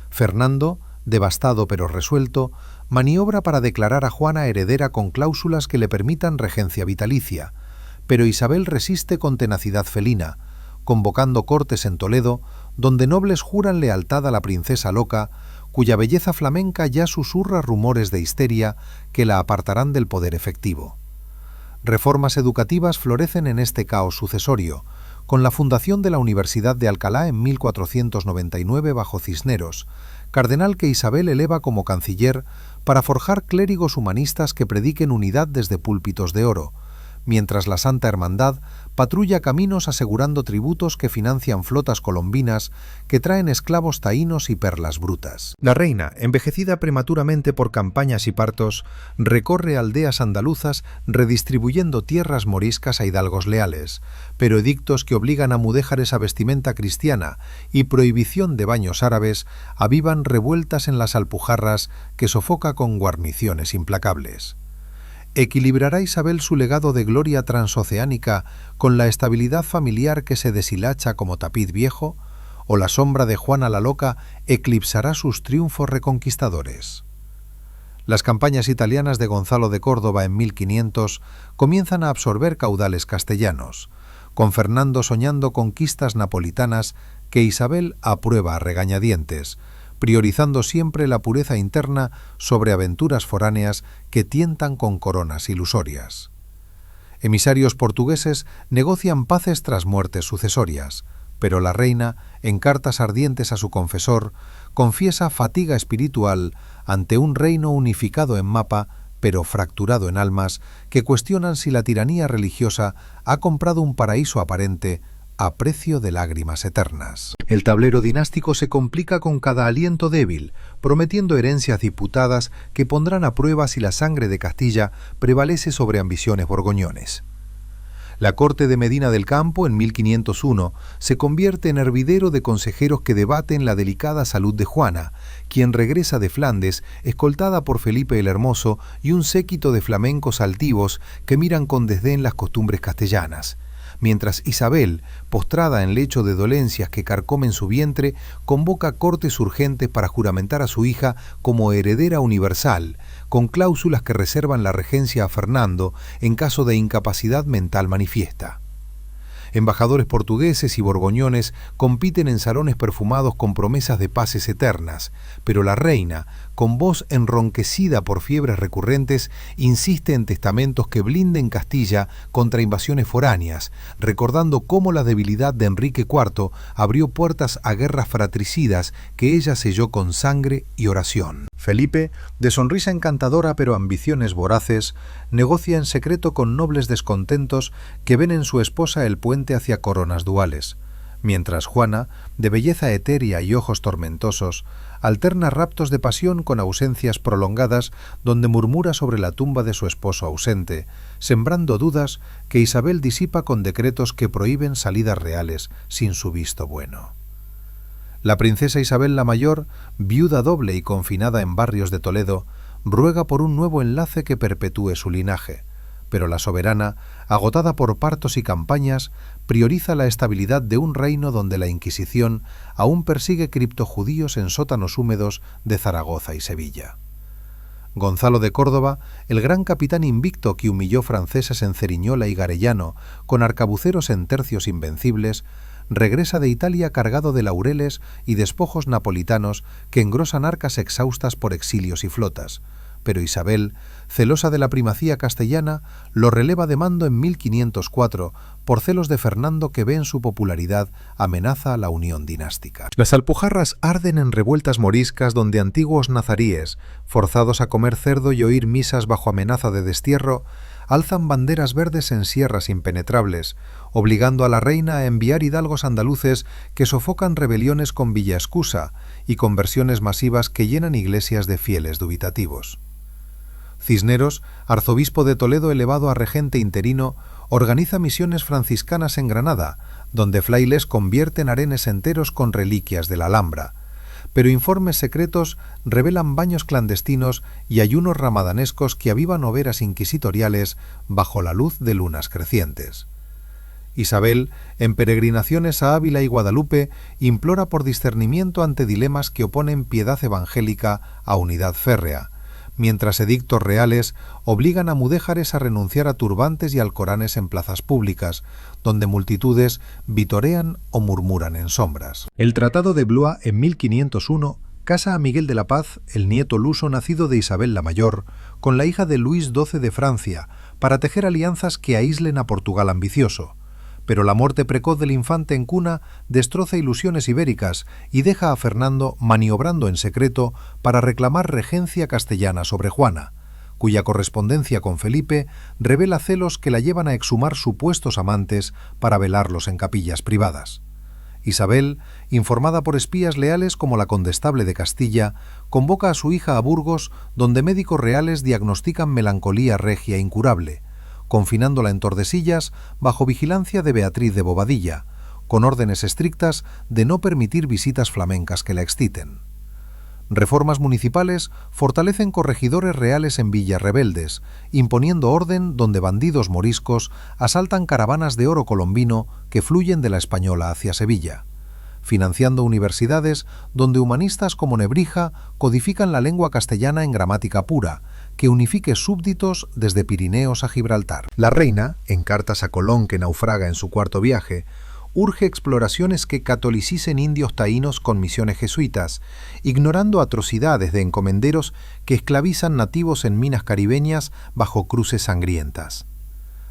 Fernando, devastado pero resuelto, maniobra para declarar a Juana heredera con cláusulas que le permitan regencia vitalicia, pero Isabel resiste con tenacidad felina, convocando cortes en Toledo, donde nobles juran lealtad a la princesa loca, cuya belleza flamenca ya susurra rumores de histeria que la apartarán del poder efectivo. Reformas educativas florecen en este caos sucesorio, con la fundación de la Universidad de Alcalá en 1499 bajo Cisneros, cardenal que Isabel eleva como canciller para forjar clérigos humanistas que prediquen unidad desde púlpitos de oro, mientras la Santa Hermandad patrulla caminos asegurando tributos que financian flotas colombinas que traen esclavos taínos y perlas brutas. La reina, envejecida prematuramente por campañas y partos, recorre aldeas andaluzas redistribuyendo tierras moriscas a hidalgos leales, pero edictos que obligan a mudéjares a vestimenta cristiana y prohibición de baños árabes avivan revueltas en las Alpujarras que sofoca con guarniciones implacables. ¿Equilibrará Isabel su legado de gloria transoceánica con la estabilidad familiar que se deshilacha como tapiz viejo? ¿O la sombra de Juana la Loca eclipsará sus triunfos reconquistadores? Las campañas italianas de Gonzalo de Córdoba en 1500 comienzan a absorber caudales castellanos, con Fernando soñando conquistas napolitanas que Isabel aprueba a regañadientes, priorizando siempre la pureza interna sobre aventuras foráneas que tientan con coronas ilusorias. Emisarios portugueses negocian paces tras muertes sucesorias, pero la reina, en cartas ardientes a su confesor, confiesa fatiga espiritual ante un reino unificado en mapa, pero fracturado en almas, que cuestionan si la tiranía religiosa ha comprado un paraíso aparente a precio de lágrimas eternas. El tablero dinástico se complica con cada aliento débil, prometiendo herencias diputadas que pondrán a prueba si la sangre de Castilla prevalece sobre ambiciones borgoñones. La corte de Medina del Campo, en 1501, se convierte en hervidero de consejeros que debaten la delicada salud de Juana, quien regresa de Flandes, escoltada por Felipe el Hermoso y un séquito de flamencos altivos que miran con desdén las costumbres castellanas, mientras Isabel, postrada en lecho de dolencias que carcomen su vientre, convoca cortes urgentes para juramentar a su hija como heredera universal, con cláusulas que reservan la regencia a Fernando en caso de incapacidad mental manifiesta. Embajadores portugueses y borgoñones compiten en salones perfumados con promesas de paces eternas, pero la reina, con voz enronquecida por fiebres recurrentes, insiste en testamentos que blinden Castilla contra invasiones foráneas, recordando cómo la debilidad de Enrique IV abrió puertas a guerras fratricidas que ella selló con sangre y oración. Felipe, de sonrisa encantadora pero ambiciones voraces, negocia en secreto con nobles descontentos que ven en su esposa el puente hacia coronas duales, mientras Juana, de belleza etérea y ojos tormentosos, alterna raptos de pasión con ausencias prolongadas donde murmura sobre la tumba de su esposo ausente, sembrando dudas que Isabel disipa con decretos que prohíben salidas reales sin su visto bueno. La princesa Isabel la Mayor, viuda doble y confinada en barrios de Toledo, ruega por un nuevo enlace que perpetúe su linaje, pero la soberana, agotada por partos y campañas, prioriza la estabilidad de un reino donde la Inquisición aún persigue criptojudíos en sótanos húmedos de Zaragoza y Sevilla. Gonzalo de Córdoba, el gran capitán invicto que humilló franceses en Ceriñola y Garellano con arcabuceros en tercios invencibles, regresa de Italia cargado de laureles y despojos napolitanos que engrosan arcas exhaustas por exilios y flotas, pero Isabel, celosa de la primacía castellana, lo releva de mando en 1504 por celos de Fernando que ve en su popularidad amenaza a la unión dinástica. Las Alpujarras arden en revueltas moriscas donde antiguos nazaríes, forzados a comer cerdo y oír misas bajo amenaza de destierro, alzan banderas verdes en sierras impenetrables, obligando a la reina a enviar hidalgos andaluces que sofocan rebeliones con Villaescusa y conversiones masivas que llenan iglesias de fieles dubitativos. Cisneros, arzobispo de Toledo elevado a regente interino, organiza misiones franciscanas en Granada, donde frailes convierten arenes enteros con reliquias de la Alhambra. Pero informes secretos revelan baños clandestinos y ayunos ramadanescos que avivan hogueras inquisitoriales bajo la luz de lunas crecientes. Isabel, en peregrinaciones a Ávila y Guadalupe, implora por discernimiento ante dilemas que oponen piedad evangélica a unidad férrea, mientras edictos reales obligan a mudéjares a renunciar a turbantes y alcoranes en plazas públicas, donde multitudes vitorean o murmuran en sombras. El Tratado de Blois, en 1501, casa a Miguel de la Paz, el nieto luso nacido de Isabel la Mayor, con la hija de Luis XII de Francia, para tejer alianzas que aíslen a Portugal ambicioso. Pero la muerte precoz del infante en cuna destroza ilusiones ibéricas y deja a Fernando maniobrando en secreto para reclamar regencia castellana sobre Juana, cuya correspondencia con Felipe revela celos que la llevan a exhumar supuestos amantes para velarlos en capillas privadas. Isabel, informada por espías leales como la condestable de Castilla, convoca a su hija a Burgos, donde médicos reales diagnostican melancolía regia incurable, confinándola en Tordesillas bajo vigilancia de Beatriz de Bobadilla, con órdenes estrictas de no permitir visitas flamencas que la exciten. Reformas municipales fortalecen corregidores reales en villas rebeldes, imponiendo orden donde bandidos moriscos asaltan caravanas de oro colombino que fluyen de la Española hacia Sevilla, financiando universidades donde humanistas como Nebrija codifican la lengua castellana en gramática pura, que unifique súbditos desde Pirineos a Gibraltar. La reina, en cartas a Colón que naufraga en su cuarto viaje, urge exploraciones que catolicicen indios taínos con misiones jesuitas, ignorando atrocidades de encomenderos que esclavizan nativos en minas caribeñas bajo cruces sangrientas.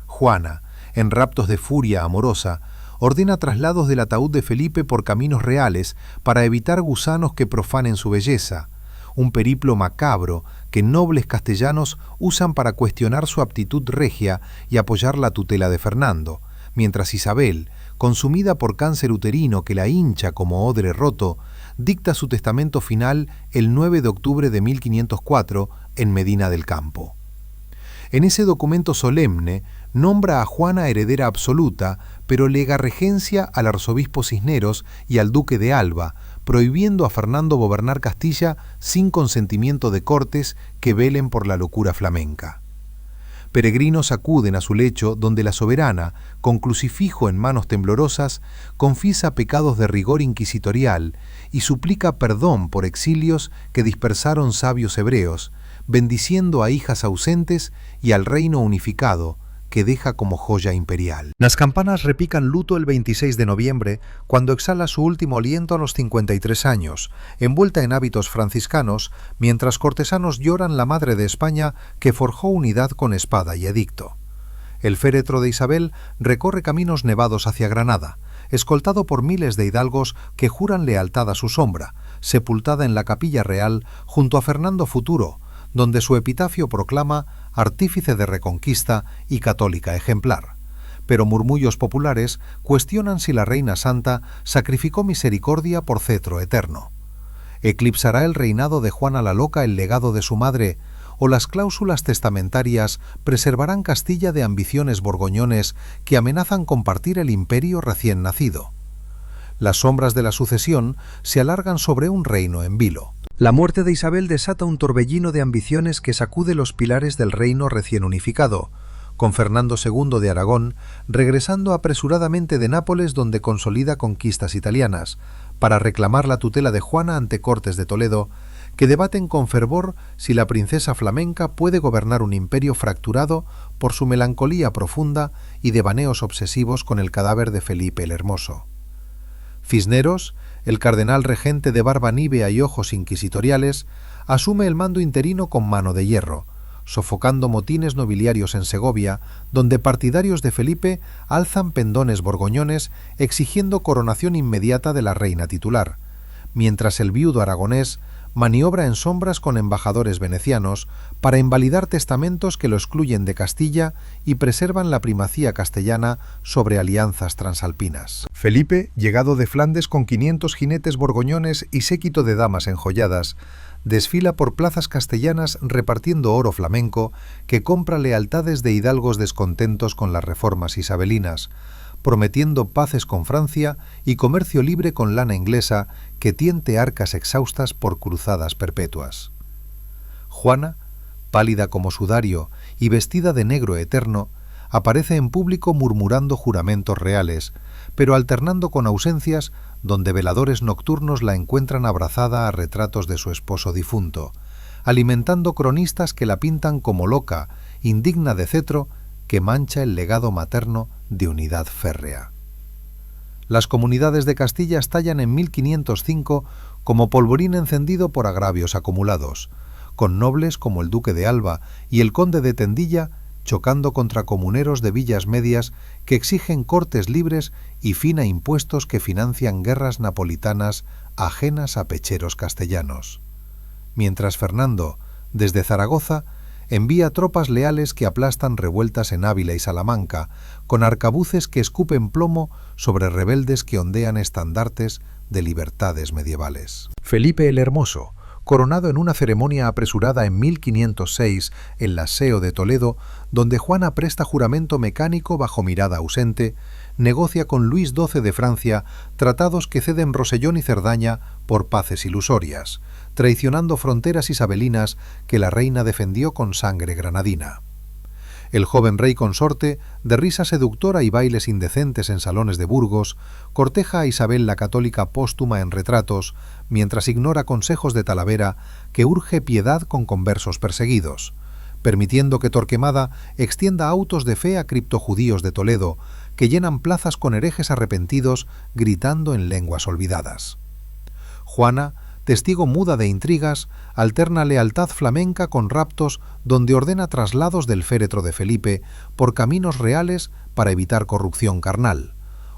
Juana, en raptos de furia amorosa, ordena traslados del ataúd de Felipe por caminos reales para evitar gusanos que profanen su belleza, un periplo macabro que nobles castellanos usan para cuestionar su aptitud regia y apoyar la tutela de Fernando, mientras Isabel, consumida por cáncer uterino que la hincha como odre roto, dicta su testamento final el 9 de octubre de 1504 en Medina del Campo. En ese documento solemne nombra a Juana heredera absoluta, pero lega regencia al arzobispo Cisneros y al duque de Alba, prohibiendo a Fernando gobernar Castilla sin consentimiento de cortes que velen por la locura flamenca. Peregrinos acuden a su lecho donde la soberana, con crucifijo en manos temblorosas, confiesa pecados de rigor inquisitorial y suplica perdón por exilios que dispersaron sabios hebreos, bendiciendo a hijas ausentes y al reino unificado, que deja como joya imperial. Las campanas repican luto el 26 de noviembre, cuando exhala su último aliento a los 53 años, envuelta en hábitos franciscanos, mientras cortesanos lloran la madre de España que forjó unidad con espada y edicto. El féretro de Isabel recorre caminos nevados hacia Granada, escoltado por miles de hidalgos que juran lealtad a su sombra, sepultada en la capilla real junto a Fernando Futuro, donde su epitafio proclama artífice de reconquista y católica ejemplar. Pero murmullos populares cuestionan si la Reina Santa sacrificó misericordia por cetro eterno. ¿Eclipsará el reinado de Juana la Loca el legado de su madre, o las cláusulas testamentarias preservarán Castilla de ambiciones borgoñones que amenazan compartir el imperio recién nacido? Las sombras de la sucesión se alargan sobre un reino en vilo. La muerte de Isabel desata un torbellino de ambiciones que sacude los pilares del reino recién unificado, con Fernando II de Aragón regresando apresuradamente de Nápoles, donde consolida conquistas italianas, para reclamar la tutela de Juana ante Cortes de Toledo, que debaten con fervor si la princesa flamenca puede gobernar un imperio fracturado por su melancolía profunda y devaneos obsesivos con el cadáver de Felipe el Hermoso. Cisneros, el cardenal regente de barba nívea y ojos inquisitoriales, asume el mando interino con mano de hierro, sofocando motines nobiliarios en Segovia, donde partidarios de Felipe alzan pendones borgoñones exigiendo coronación inmediata de la reina titular, mientras el viudo aragonés maniobra en sombras con embajadores venecianos para invalidar testamentos que lo excluyen de Castilla y preservan la primacía castellana sobre alianzas transalpinas. Felipe, llegado de Flandes con 500 jinetes borgoñones y séquito de damas enjolladas, desfila por plazas castellanas repartiendo oro flamenco que compra lealtades de hidalgos descontentos con las reformas isabelinas, prometiendo paces con Francia y comercio libre con lana inglesa que tiente arcas exhaustas por cruzadas perpetuas. Juana, pálida como sudario y vestida de negro eterno, aparece en público murmurando juramentos reales, pero alternando con ausencias donde veladores nocturnos la encuentran abrazada a retratos de su esposo difunto, alimentando cronistas que la pintan como loca, indigna de cetro, que mancha el legado materno de unidad férrea. Las comunidades de Castilla estallan en 1505 como polvorín encendido por agravios acumulados, con nobles como el duque de Alba y el conde de Tendilla chocando contra comuneros de villas medias que exigen cortes libres y fina impuestos que financian guerras napolitanas ajenas a pecheros castellanos. Mientras Fernando, desde Zaragoza, envía tropas leales que aplastan revueltas en Ávila y Salamanca, con arcabuces que escupen plomo sobre rebeldes que ondean estandartes de libertades medievales. Felipe el Hermoso, coronado en una ceremonia apresurada en 1506 en la Seo de Toledo, donde Juana presta juramento mecánico bajo mirada ausente, negocia con Luis XII de Francia tratados que ceden Rosellón y Cerdaña por paces ilusorias, traicionando fronteras isabelinas que la reina defendió con sangre granadina. El joven rey consorte, de risa seductora y bailes indecentes en salones de Burgos, corteja a Isabel la Católica póstuma en retratos, mientras ignora consejos de Talavera que urge piedad con conversos perseguidos, permitiendo que Torquemada extienda autos de fe a criptojudíos de Toledo, que llenan plazas con herejes arrepentidos gritando en lenguas olvidadas. Juana, testigo muda de intrigas, alterna lealtad flamenca con raptos donde ordena traslados del féretro de Felipe por caminos reales para evitar corrupción carnal,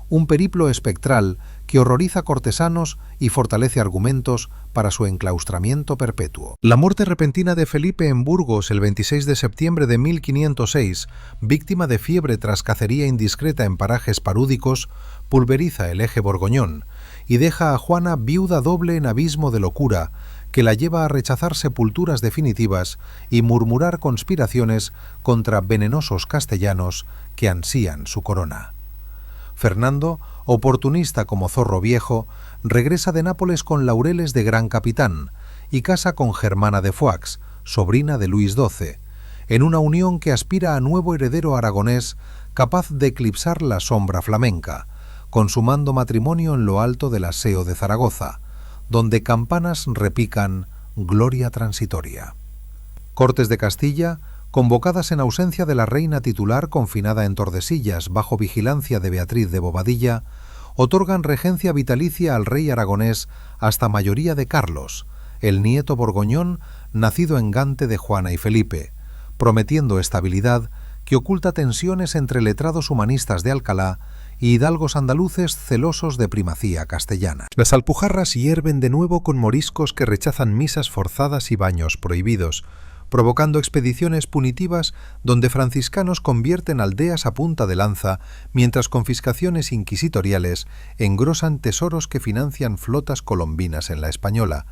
un periplo espectral que horroriza cortesanos y fortalece argumentos para su enclaustramiento perpetuo. La muerte repentina de Felipe en Burgos el 26 de septiembre de 1506, víctima de fiebre tras cacería indiscreta en parajes parúdicos, pulveriza el eje borgoñón y deja a Juana viuda doble en abismo de locura, que la lleva a rechazar sepulturas definitivas y murmurar conspiraciones contra venenosos castellanos que ansían su corona. Fernando, oportunista como zorro viejo, regresa de Nápoles con laureles de gran capitán y casa con Germana de Foix, sobrina de Luis XII, en una unión que aspira a nuevo heredero aragonés capaz de eclipsar la sombra flamenca, consumando matrimonio en lo alto del Aseo de Zaragoza, donde campanas repican gloria transitoria. Cortes de Castilla, convocadas en ausencia de la reina titular confinada en Tordesillas bajo vigilancia de Beatriz de Bobadilla, otorgan regencia vitalicia al rey aragonés hasta mayoría de Carlos, el nieto borgoñón nacido en Gante de Juana y Felipe, prometiendo estabilidad que oculta tensiones entre letrados humanistas de Alcalá y hidalgos andaluces celosos de primacía castellana. Las Alpujarras hierven de nuevo con moriscos que rechazan misas forzadas y baños prohibidos, provocando expediciones punitivas donde franciscanos convierten aldeas a punta de lanza, mientras confiscaciones inquisitoriales engrosan tesoros que financian flotas colombinas en la Española,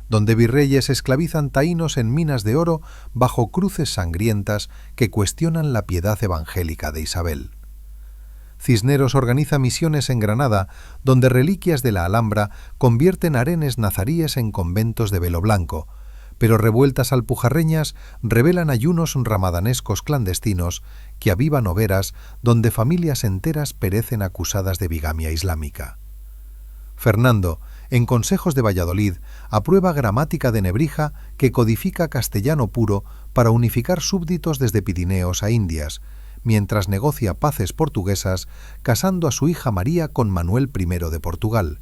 donde virreyes esclavizan taínos en minas de oro bajo cruces sangrientas que cuestionan la piedad evangélica de Isabel. Cisneros organiza misiones en Granada, donde reliquias de la Alhambra convierten harenes nazaríes en conventos de velo blanco, pero revueltas alpujarreñas revelan ayunos ramadanescos clandestinos que avivan hogueras donde familias enteras perecen acusadas de bigamia islámica. Fernando, en Consejos de Valladolid, aprueba gramática de Nebrija que codifica castellano puro para unificar súbditos desde Pirineos a Indias, mientras negocia paces portuguesas casando a su hija María con Manuel I de Portugal,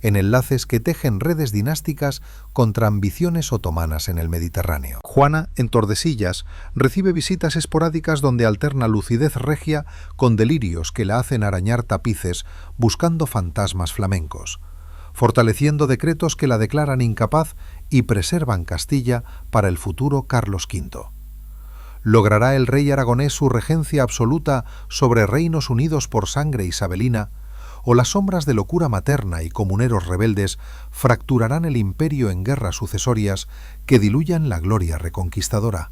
en enlaces que tejen redes dinásticas contra ambiciones otomanas en el Mediterráneo. Juana, en Tordesillas, recibe visitas esporádicas donde alterna lucidez regia con delirios que la hacen arañar tapices buscando fantasmas flamencos, fortaleciendo decretos que la declaran incapaz y preservan Castilla para el futuro Carlos V. ¿Logrará el rey aragonés su regencia absoluta sobre reinos unidos por sangre isabelina, o las sombras de locura materna y comuneros rebeldes fracturarán el imperio en guerras sucesorias que diluyan la gloria reconquistadora.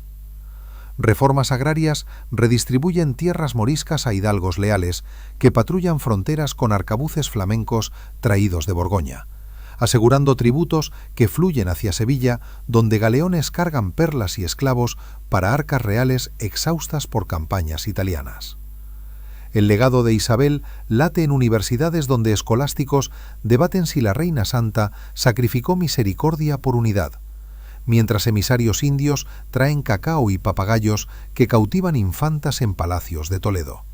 Reformas agrarias redistribuyen tierras moriscas a hidalgos leales que patrullan fronteras con arcabuces flamencos traídos de Borgoña, asegurando tributos que fluyen hacia Sevilla, donde galeones cargan perlas y esclavos para arcas reales exhaustas por campañas italianas. El legado de Isabel late en universidades donde escolásticos debaten si la Reina Santa sacrificó misericordia por unidad, mientras emisarios indios traen cacao y papagayos que cautivan infantas en palacios de Toledo.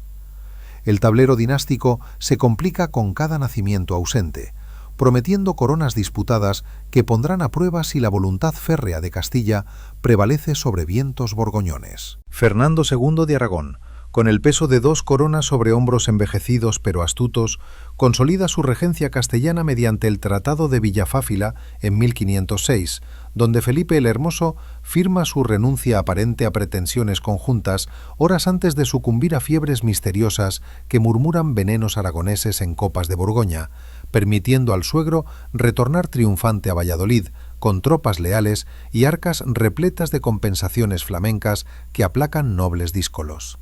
El tablero dinástico se complica con cada nacimiento ausente, prometiendo coronas disputadas que pondrán a prueba si la voluntad férrea de Castilla prevalece sobre vientos borgoñones. Fernando II de Aragón, con el peso de 2 coronas sobre hombros envejecidos pero astutos, consolida su regencia castellana mediante el Tratado de Villafáfila en 1506, donde Felipe el Hermoso firma su renuncia aparente a pretensiones conjuntas horas antes de sucumbir a fiebres misteriosas que murmuran venenos aragoneses en copas de Borgoña, permitiendo al suegro retornar triunfante a Valladolid, con tropas leales y arcas repletas de compensaciones flamencas que aplacan nobles díscolos.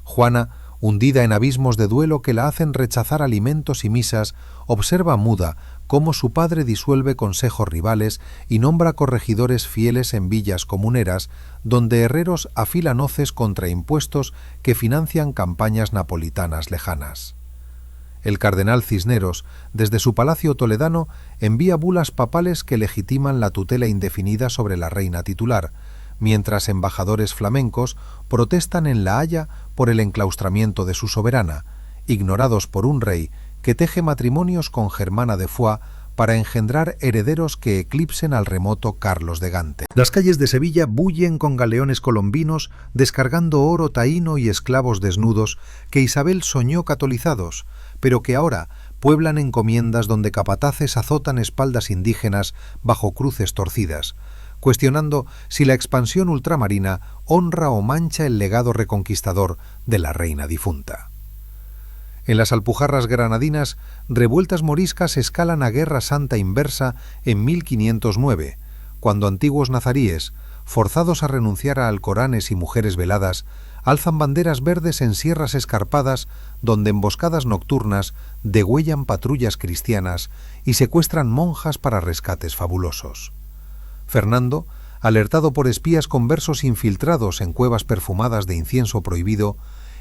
Juana, hundida en abismos de duelo que la hacen rechazar alimentos y misas, observa muda cómo su padre disuelve consejos rivales y nombra corregidores fieles en villas comuneras, donde herreros afilan hoces contra impuestos que financian campañas napolitanas lejanas. El cardenal Cisneros, desde su palacio toledano, envía bulas papales que legitiman la tutela indefinida sobre la reina titular, mientras embajadores flamencos protestan en La Haya por el enclaustramiento de su soberana, ignorados por un rey que teje matrimonios con Germana de Foix para engendrar herederos que eclipsen al remoto Carlos de Gante. Las calles de Sevilla bullen con galeones colombinos descargando oro taíno y esclavos desnudos que Isabel soñó catolizados, pero que ahora pueblan encomiendas donde capataces azotan espaldas indígenas bajo cruces torcidas, cuestionando si la expansión ultramarina honra o mancha el legado reconquistador de la reina difunta. En las Alpujarras granadinas, revueltas moriscas escalan a guerra santa inversa en 1509, cuando antiguos nazaríes, forzados a renunciar a alcoranes y mujeres veladas, alzan banderas verdes en sierras escarpadas donde emboscadas nocturnas degüellan patrullas cristianas y secuestran monjas para rescates fabulosos. Fernando, alertado por espías conversos infiltrados en cuevas perfumadas de incienso prohibido,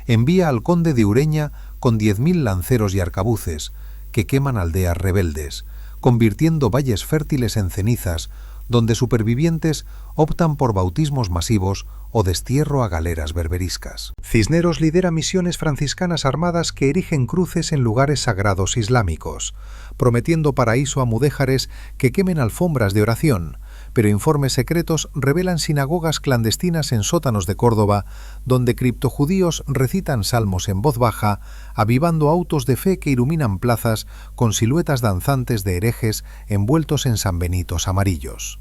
envía al conde de Ureña con 10.000 lanceros y arcabuces, que queman aldeas rebeldes, convirtiendo valles fértiles en cenizas, donde supervivientes optan por bautismos masivos o destierro a galeras berberiscas. Cisneros lidera misiones franciscanas armadas que erigen cruces en lugares sagrados islámicos, prometiendo paraíso a mudéjares que quemen alfombras de oración, pero informes secretos revelan sinagogas clandestinas en sótanos de Córdoba, donde criptojudíos recitan salmos en voz baja, avivando autos de fe que iluminan plazas con siluetas danzantes de herejes envueltos en sanbenitos amarillos.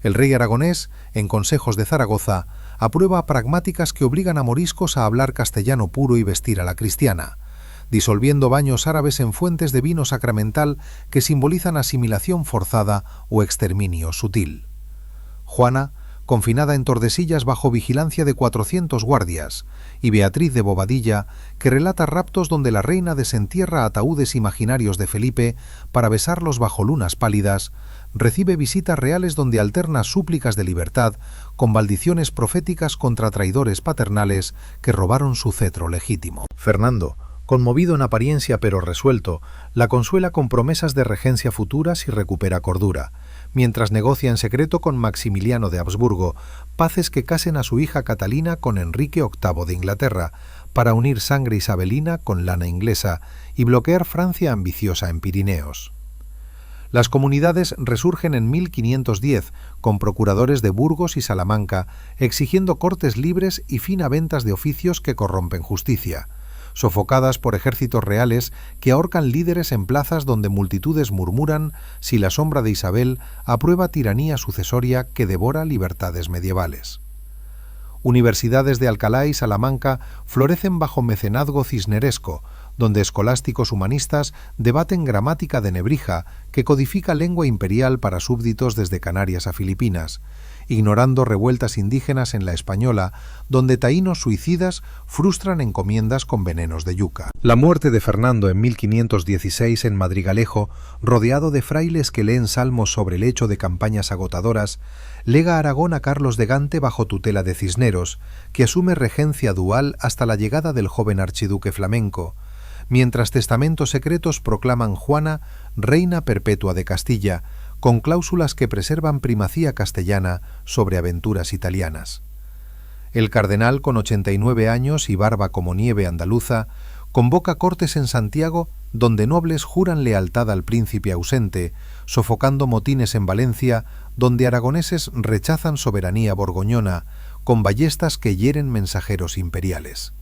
El rey aragonés, en consejos de Zaragoza, aprueba pragmáticas que obligan a moriscos a hablar castellano puro y vestir a la cristiana, disolviendo baños árabes en fuentes de vino sacramental que simbolizan asimilación forzada o exterminio sutil. Juana, confinada en Tordesillas bajo vigilancia de 400 guardias, y Beatriz de Bobadilla, que relata raptos donde la reina desentierra ataúdes imaginarios de Felipe para besarlos bajo lunas pálidas, recibe visitas reales donde alterna súplicas de libertad con maldiciones proféticas contra traidores paternales que robaron su cetro legítimo. Fernando, conmovido en apariencia pero resuelto, la consuela con promesas de regencia futuras y recupera cordura, mientras negocia en secreto con Maximiliano de Habsburgo paces que casen a su hija Catalina con Enrique VIII de Inglaterra, para unir sangre isabelina con lana inglesa y bloquear Francia ambiciosa en Pirineos. Las comunidades resurgen en 1510, con procuradores de Burgos y Salamanca, exigiendo cortes libres y fin a ventas de oficios que corrompen justicia, sofocadas por ejércitos reales que ahorcan líderes en plazas donde multitudes murmuran si la sombra de Isabel aprueba tiranía sucesoria que devora libertades medievales. Universidades de Alcalá y Salamanca florecen bajo mecenazgo cisneresco, donde escolásticos humanistas debaten gramática de Nebrija, que codifica lengua imperial para súbditos desde Canarias a Filipinas, ignorando revueltas indígenas en la Española, donde taínos suicidas frustran encomiendas con venenos de yuca. La muerte de Fernando en 1516 en Madrigalejo, rodeado de frailes que leen salmos sobre el hecho de campañas agotadoras, lega Aragón a Carlos de Gante bajo tutela de Cisneros, que asume regencia dual hasta la llegada del joven archiduque flamenco, mientras testamentos secretos proclaman Juana reina perpetua de Castilla, con cláusulas que preservan primacía castellana sobre aventuras italianas. El cardenal, con 89 años y barba como nieve andaluza, convoca cortes en Santiago donde nobles juran lealtad al príncipe ausente, sofocando motines en Valencia donde aragoneses rechazan soberanía borgoñona, con ballestas que hieren mensajeros imperiales.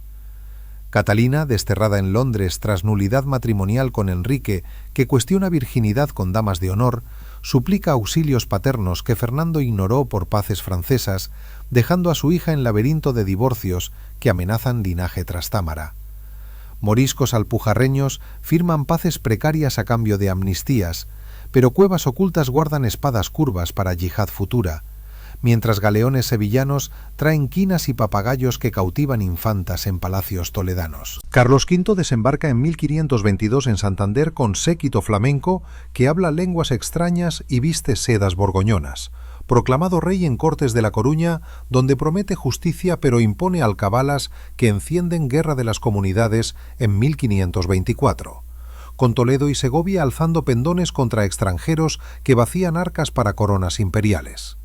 Catalina, desterrada en Londres tras nulidad matrimonial con Enrique, que cuestiona virginidad con damas de honor, suplica auxilios paternos que Fernando ignoró por paces francesas, dejando a su hija en laberinto de divorcios que amenazan linaje trastámara. Moriscos alpujarreños firman paces precarias a cambio de amnistías, pero cuevas ocultas guardan espadas curvas para yihad futura, mientras galeones sevillanos traen quinas y papagayos que cautivan infantas en palacios toledanos. Carlos V desembarca en 1522 en Santander con séquito flamenco que habla lenguas extrañas y viste sedas borgoñonas. Proclamado rey en Cortes de La Coruña, donde promete justicia pero impone alcabalas que encienden guerra de las comunidades en 1524. Con Toledo y Segovia alzando pendones contra extranjeros que vacían arcas para coronas imperiales.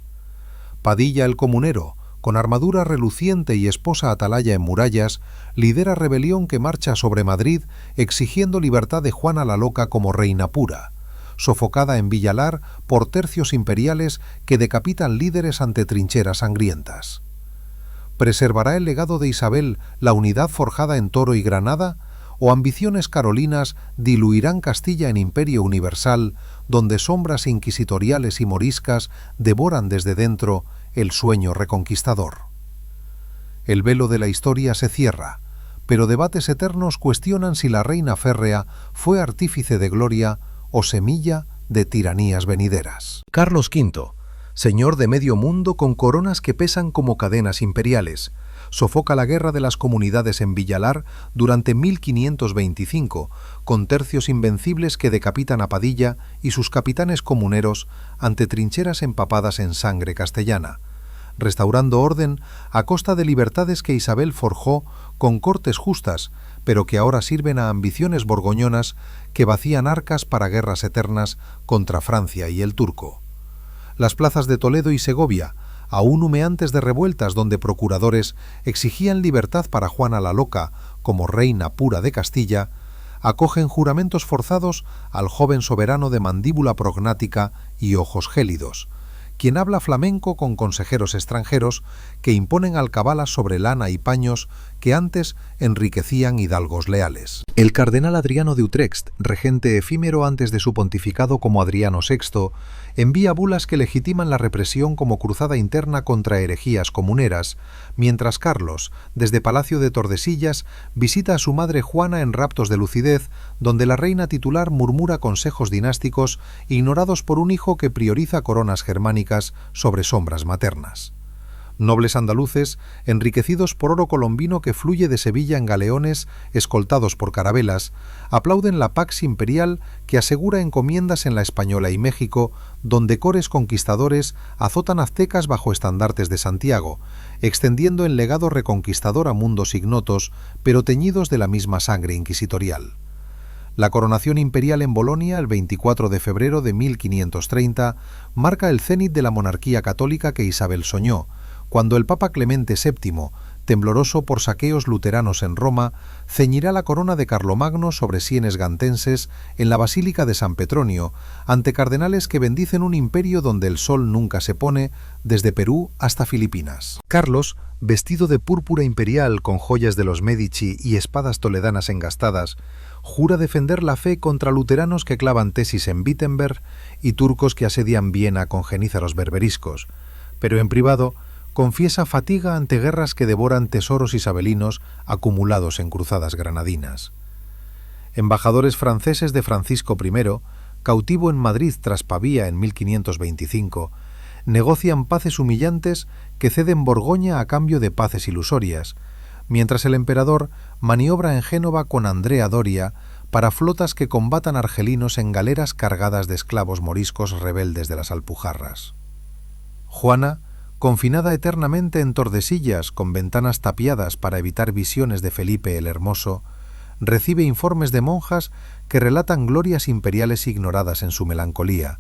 Padilla el Comunero, con armadura reluciente y esposa atalaya en murallas, lidera rebelión que marcha sobre Madrid exigiendo libertad de Juana la Loca como reina pura, sofocada en Villalar por tercios imperiales que decapitan líderes ante trincheras sangrientas. ¿Preservará el legado de Isabel la unidad forjada en Toro y Granada? ¿O ambiciones carolinas diluirán Castilla en imperio universal, donde sombras inquisitoriales y moriscas devoran desde dentro el sueño reconquistador? El velo de la historia se cierra, pero debates eternos cuestionan si la reina férrea fue artífice de gloria o semilla de tiranías venideras. Carlos V, señor de medio mundo con coronas que pesan como cadenas imperiales, sofoca la guerra de las comunidades en Villalar durante 1525, con tercios invencibles que decapitan a Padilla y sus capitanes comuneros ante trincheras empapadas en sangre castellana, restaurando orden a costa de libertades que Isabel forjó con cortes justas, pero que ahora sirven a ambiciones borgoñonas que vacían arcas para guerras eternas contra Francia y el turco. Las plazas de Toledo y Segovia, aún humeantes de revueltas donde procuradores exigían libertad para Juana la Loca como reina pura de Castilla, acogen juramentos forzados al joven soberano de mandíbula prognática y ojos gélidos, quien habla flamenco con consejeros extranjeros que imponen alcabalas sobre lana y paños que antes enriquecían hidalgos leales. El cardenal Adriano de Utrecht, regente efímero antes de su pontificado como Adriano VI, envía bulas que legitiman la represión como cruzada interna contra herejías comuneras, mientras Carlos, desde Palacio de Tordesillas, visita a su madre Juana en raptos de lucidez, donde la reina titular murmura consejos dinásticos ignorados por un hijo que prioriza coronas germánicas sobre sombras maternas. Nobles andaluces, enriquecidos por oro colombino que fluye de Sevilla en galeones escoltados por carabelas, aplauden la pax imperial que asegura encomiendas en la Española y México, donde cores conquistadores azotan aztecas bajo estandartes de Santiago, extendiendo el legado reconquistador a mundos ignotos, pero teñidos de la misma sangre inquisitorial. La coronación imperial en Bolonia, el 24 de febrero de 1530, marca el cénit de la monarquía católica que Isabel soñó, cuando el Papa Clemente VII, tembloroso por saqueos luteranos en Roma, ceñirá la corona de Carlomagno sobre sienes gantenses en la Basílica de San Petronio, ante cardenales que bendicen un imperio donde el sol nunca se pone, desde Perú hasta Filipinas. Carlos, vestido de púrpura imperial con joyas de los Medici y espadas toledanas engastadas, jura defender la fe contra luteranos que clavan tesis en Wittenberg y turcos que asedian Viena con genízaros berberiscos, pero en privado confiesa fatiga ante guerras que devoran tesoros isabelinos acumulados en cruzadas granadinas. Embajadores franceses de Francisco I, cautivo en Madrid tras Pavía en 1525, negocian paces humillantes que ceden Borgoña a cambio de paces ilusorias, mientras el emperador maniobra en Génova con Andrea Doria para flotas que combatan argelinos en galeras cargadas de esclavos moriscos rebeldes de las Alpujarras. Juana, confinada eternamente en Tordesillas con ventanas tapiadas para evitar visiones de Felipe el Hermoso, recibe informes de monjas que relatan glorias imperiales ignoradas en su melancolía,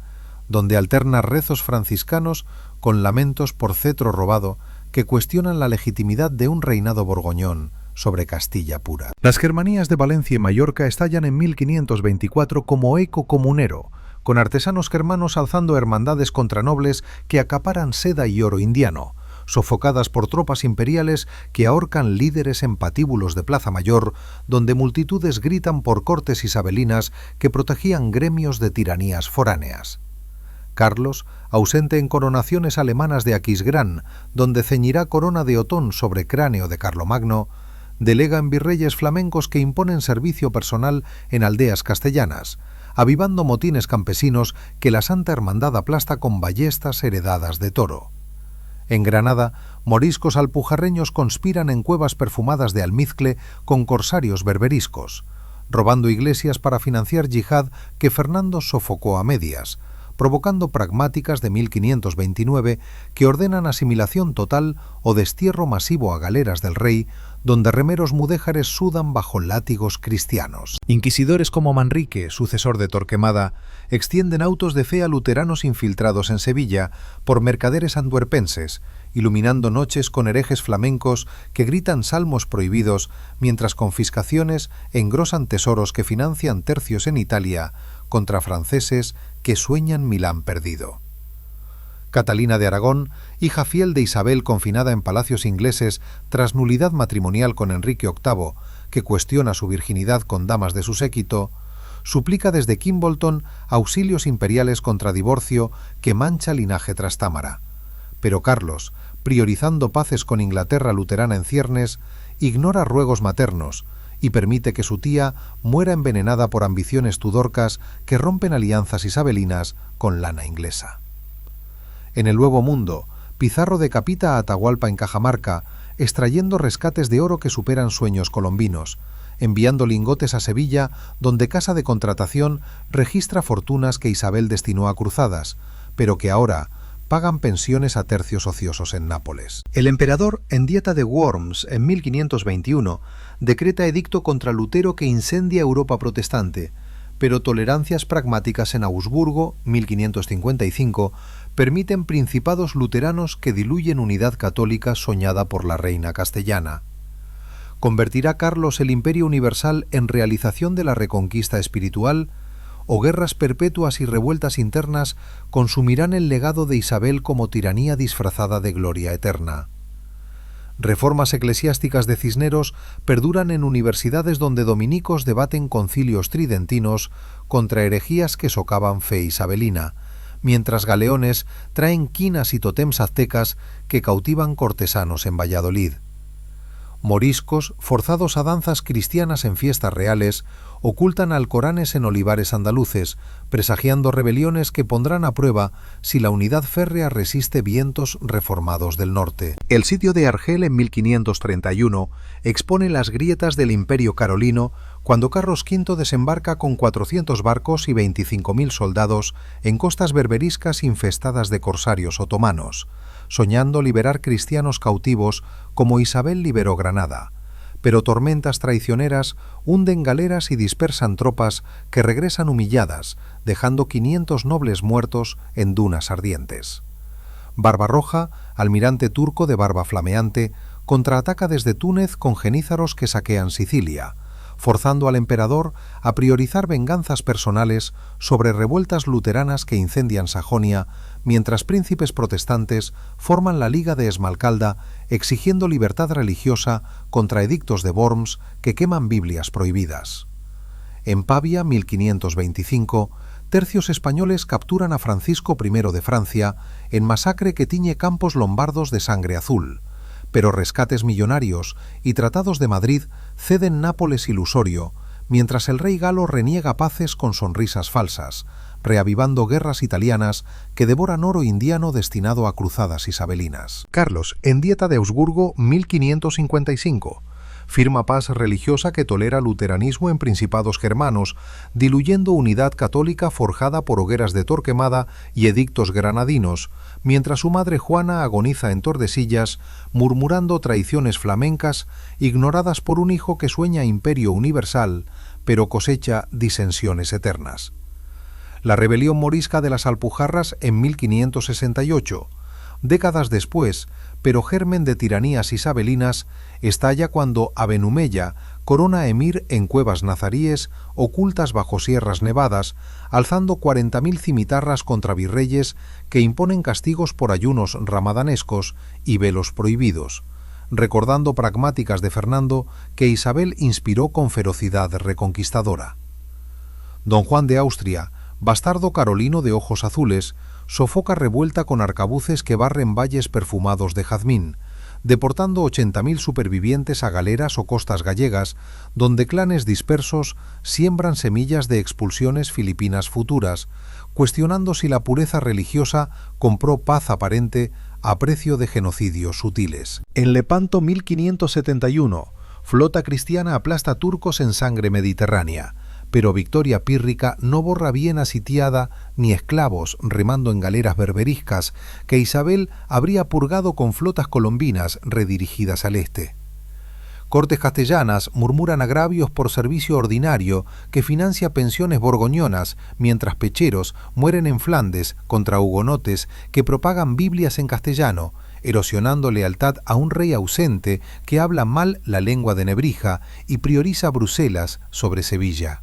donde alterna rezos franciscanos con lamentos por cetro robado que cuestionan la legitimidad de un reinado borgoñón sobre Castilla pura. Las Germanías de Valencia y Mallorca estallan en 1524 como eco comunero, con artesanos germanos alzando hermandades contra nobles que acaparan seda y oro indiano, sofocadas por tropas imperiales que ahorcan líderes en patíbulos de Plaza Mayor, donde multitudes gritan por cortes isabelinas que protegían gremios de tiranías foráneas. Carlos, ausente en coronaciones alemanas de Aquisgrán, donde ceñirá corona de Otón sobre cráneo de Carlomagno, delega en virreyes flamencos que imponen servicio personal en aldeas castellanas, avivando motines campesinos que la Santa Hermandad aplasta con ballestas heredadas de Toro. En Granada, moriscos alpujarreños conspiran en cuevas perfumadas de almizcle con corsarios berberiscos, robando iglesias para financiar yihad que Fernando sofocó a medias, provocando pragmáticas de 1529 que ordenan asimilación total o destierro masivo a galeras del rey, donde remeros mudéjares sudan bajo látigos cristianos. Inquisidores como Manrique, sucesor de Torquemada, extienden autos de fe a luteranos infiltrados en Sevilla por mercaderes anduerpenses, iluminando noches con herejes flamencos que gritan salmos prohibidos, mientras confiscaciones engrosan tesoros que financian tercios en Italia contra franceses que sueñan Milán perdido. Catalina de Aragón, hija fiel de Isabel confinada en palacios ingleses tras nulidad matrimonial con Enrique VIII, que cuestiona su virginidad con damas de su séquito, suplica desde Kimbolton auxilios imperiales contra divorcio que mancha linaje trastámara. Pero Carlos, priorizando paces con Inglaterra luterana en ciernes, ignora ruegos maternos y permite que su tía muera envenenada por ambiciones tudorcas que rompen alianzas isabelinas con lana inglesa. En el Nuevo Mundo, Pizarro decapita a Atahualpa en Cajamarca, extrayendo rescates de oro que superan sueños colombinos, enviando lingotes a Sevilla, donde Casa de Contratación registra fortunas que Isabel destinó a cruzadas, pero que ahora pagan pensiones a tercios ociosos en Nápoles. El emperador, en dieta de Worms en 1521, decreta edicto contra Lutero que incendia Europa protestante, pero tolerancias pragmáticas en Augsburgo, 1555, permiten principados luteranos que diluyen unidad católica soñada por la reina castellana. ¿Convertirá Carlos el imperio universal en realización de la reconquista espiritual? ¿O guerras perpetuas y revueltas internas consumirán el legado de Isabel como tiranía disfrazada de gloria eterna? Reformas eclesiásticas de Cisneros perduran en universidades donde dominicos debaten concilios tridentinos contra herejías que socavan fe isabelina, mientras galeones traen quinas y totems aztecas que cautivan cortesanos en Valladolid. Moriscos, forzados a danzas cristianas en fiestas reales, ocultan alcoranes en olivares andaluces, presagiando rebeliones que pondrán a prueba si la unidad férrea resiste vientos reformados del norte. El sitio de Argel en 1531 expone las grietas del Imperio Carolino cuando Carlos V desembarca con 400 barcos y 25.000 soldados en costas berberiscas infestadas de corsarios otomanos, soñando liberar cristianos cautivos como Isabel liberó Granada, pero tormentas traicioneras hunden galeras y dispersan tropas que regresan humilladas, dejando 500 nobles muertos en dunas ardientes. Barbarroja, almirante turco de barba flameante, contraataca desde Túnez con genízaros que saquean Sicilia, forzando al emperador a priorizar venganzas personales sobre revueltas luteranas que incendian Sajonia, mientras príncipes protestantes forman la Liga de Esmalcalda exigiendo libertad religiosa contra edictos de Worms que queman Biblias prohibidas. En Pavia, 1525, tercios españoles capturan a Francisco I de Francia en masacre que tiñe campos lombardos de sangre azul, pero rescates millonarios y tratados de Madrid ceden Nápoles ilusorio, mientras el rey galo reniega paces con sonrisas falsas, reavivando guerras italianas que devoran oro indiano destinado a cruzadas isabelinas. Carlos, en Dieta de Augsburgo, 1555. Firma paz religiosa que tolera luteranismo en principados germanos, diluyendo unidad católica forjada por hogueras de Torquemada y edictos granadinos, mientras su madre Juana agoniza en Tordesillas, murmurando traiciones flamencas ignoradas por un hijo que sueña imperio universal, pero cosecha disensiones eternas. La rebelión morisca de las Alpujarras en 1568. Décadas después, pero germen de tiranías isabelinas, estalla cuando Abenhumeya corona emir en cuevas nazaríes ocultas bajo sierras nevadas, alzando 40.000 cimitarras contra virreyes que imponen castigos por ayunos ramadanescos y velos prohibidos, recordando pragmáticas de Fernando que Isabel inspiró con ferocidad reconquistadora. Don Juan de Austria, bastardo carolino de ojos azules, sofoca revuelta con arcabuces que barren valles perfumados de jazmín, deportando 80.000 supervivientes a galeras o costas gallegas, donde clanes dispersos siembran semillas de expulsiones filipinas futuras, cuestionando si la pureza religiosa compró paz aparente a precio de genocidios sutiles. En Lepanto 1571, flota cristiana aplasta turcos en sangre mediterránea, pero victoria pírrica no borra Viena sitiada ni esclavos remando en galeras berberiscas que Isabel habría purgado con flotas colombinas redirigidas al este. Cortes castellanas murmuran agravios por servicio ordinario que financia pensiones borgoñonas, mientras pecheros mueren en Flandes contra hugonotes que propagan Biblias en castellano, erosionando lealtad a un rey ausente que habla mal la lengua de Nebrija y prioriza Bruselas sobre Sevilla.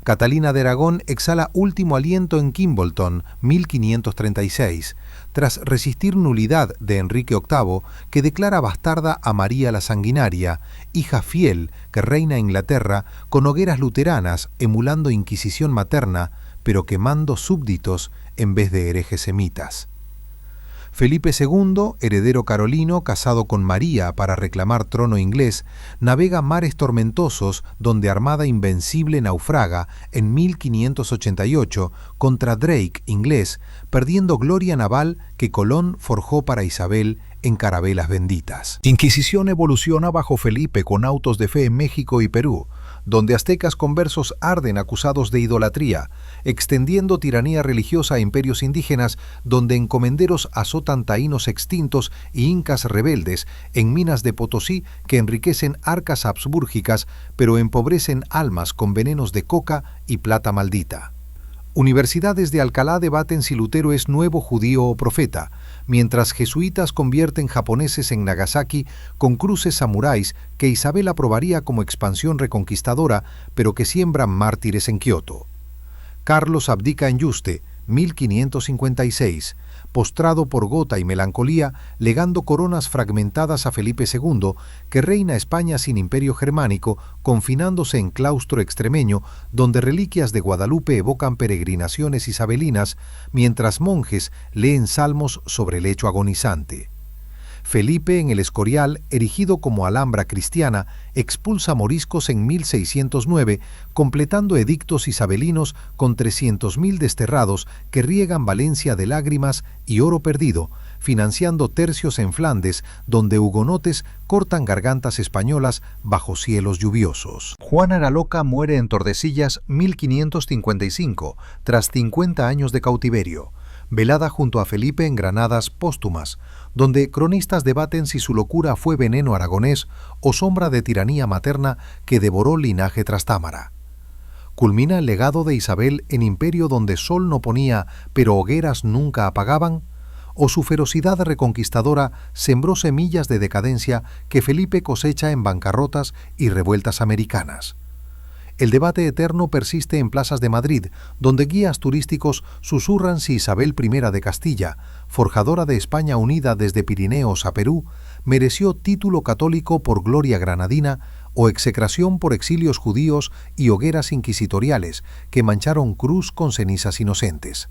Catalina de Aragón exhala último aliento en Kimbolton, 1536, tras resistir nulidad de Enrique VIII, que declara bastarda a María la Sanguinaria, hija fiel que reina Inglaterra con hogueras luteranas, emulando Inquisición materna, pero quemando súbditos en vez de herejes semitas. Felipe II, heredero carolino, casado con María para reclamar trono inglés, navega mares tormentosos donde Armada Invencible naufraga en 1588 contra Drake, inglés, perdiendo gloria naval que Colón forjó para Isabel en carabelas benditas. Inquisición evoluciona bajo Felipe con autos de fe en México y Perú, donde aztecas conversos arden acusados de idolatría, extendiendo tiranía religiosa a imperios indígenas, donde encomenderos azotan taínos extintos y incas rebeldes en minas de Potosí que enriquecen arcas habsbúrgicas, pero empobrecen almas con venenos de coca y plata maldita. Universidades de Alcalá debaten si Lutero es nuevo judío o profeta, mientras jesuitas convierten japoneses en Nagasaki con cruces samuráis que Isabel aprobaría como expansión reconquistadora, pero que siembran mártires en Kioto. Carlos abdica en Yuste, 1556, postrado por gota y melancolía, legando coronas fragmentadas a Felipe II, que reina España sin imperio germánico, confinándose en claustro extremeño, donde reliquias de Guadalupe evocan peregrinaciones isabelinas, mientras monjes leen salmos sobre el lecho agonizante. Felipe, en el Escorial, erigido como alhambra cristiana, expulsa moriscos en 1609, completando edictos isabelinos con 300.000 desterrados que riegan Valencia de lágrimas y oro perdido, financiando tercios en Flandes, donde hugonotes cortan gargantas españolas bajo cielos lluviosos. Juana la Loca muere en Tordesillas 1555, tras 50 años de cautiverio, velada junto a Felipe en Granadas póstumas, donde cronistas debaten si su locura fue veneno aragonés o sombra de tiranía materna que devoró linaje trastámara. ¿Culmina el legado de Isabel en imperio donde sol no ponía, pero hogueras nunca apagaban? ¿O su ferocidad reconquistadora sembró semillas de decadencia que Felipe cosecha en bancarrotas y revueltas americanas? El debate eterno persiste en plazas de Madrid, donde guías turísticos susurran si Isabel I de Castilla, forjadora de España unida desde Pirineos a Perú, mereció título católico por gloria granadina o execración por exilios judíos y hogueras inquisitoriales que mancharon cruz con cenizas inocentes.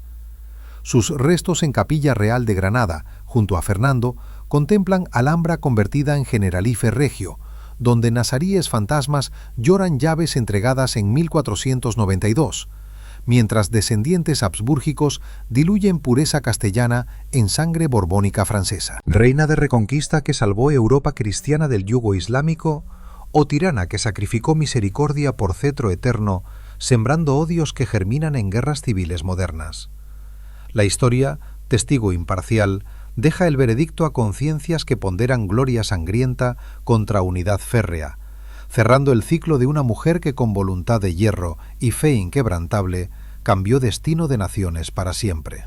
Sus restos en Capilla Real de Granada, junto a Fernando, contemplan Alhambra convertida en Generalife Regio, donde nazaríes fantasmas lloran llaves entregadas en 1492, mientras descendientes habsbúrgicos diluyen pureza castellana en sangre borbónica francesa. Reina de reconquista que salvó Europa cristiana del yugo islámico, o tirana que sacrificó misericordia por cetro eterno, sembrando odios que germinan en guerras civiles modernas. La historia, testigo imparcial, deja el veredicto a conciencias que ponderan gloria sangrienta contra unidad férrea, cerrando el ciclo de una mujer que con voluntad de hierro y fe inquebrantable cambió destino de naciones para siempre.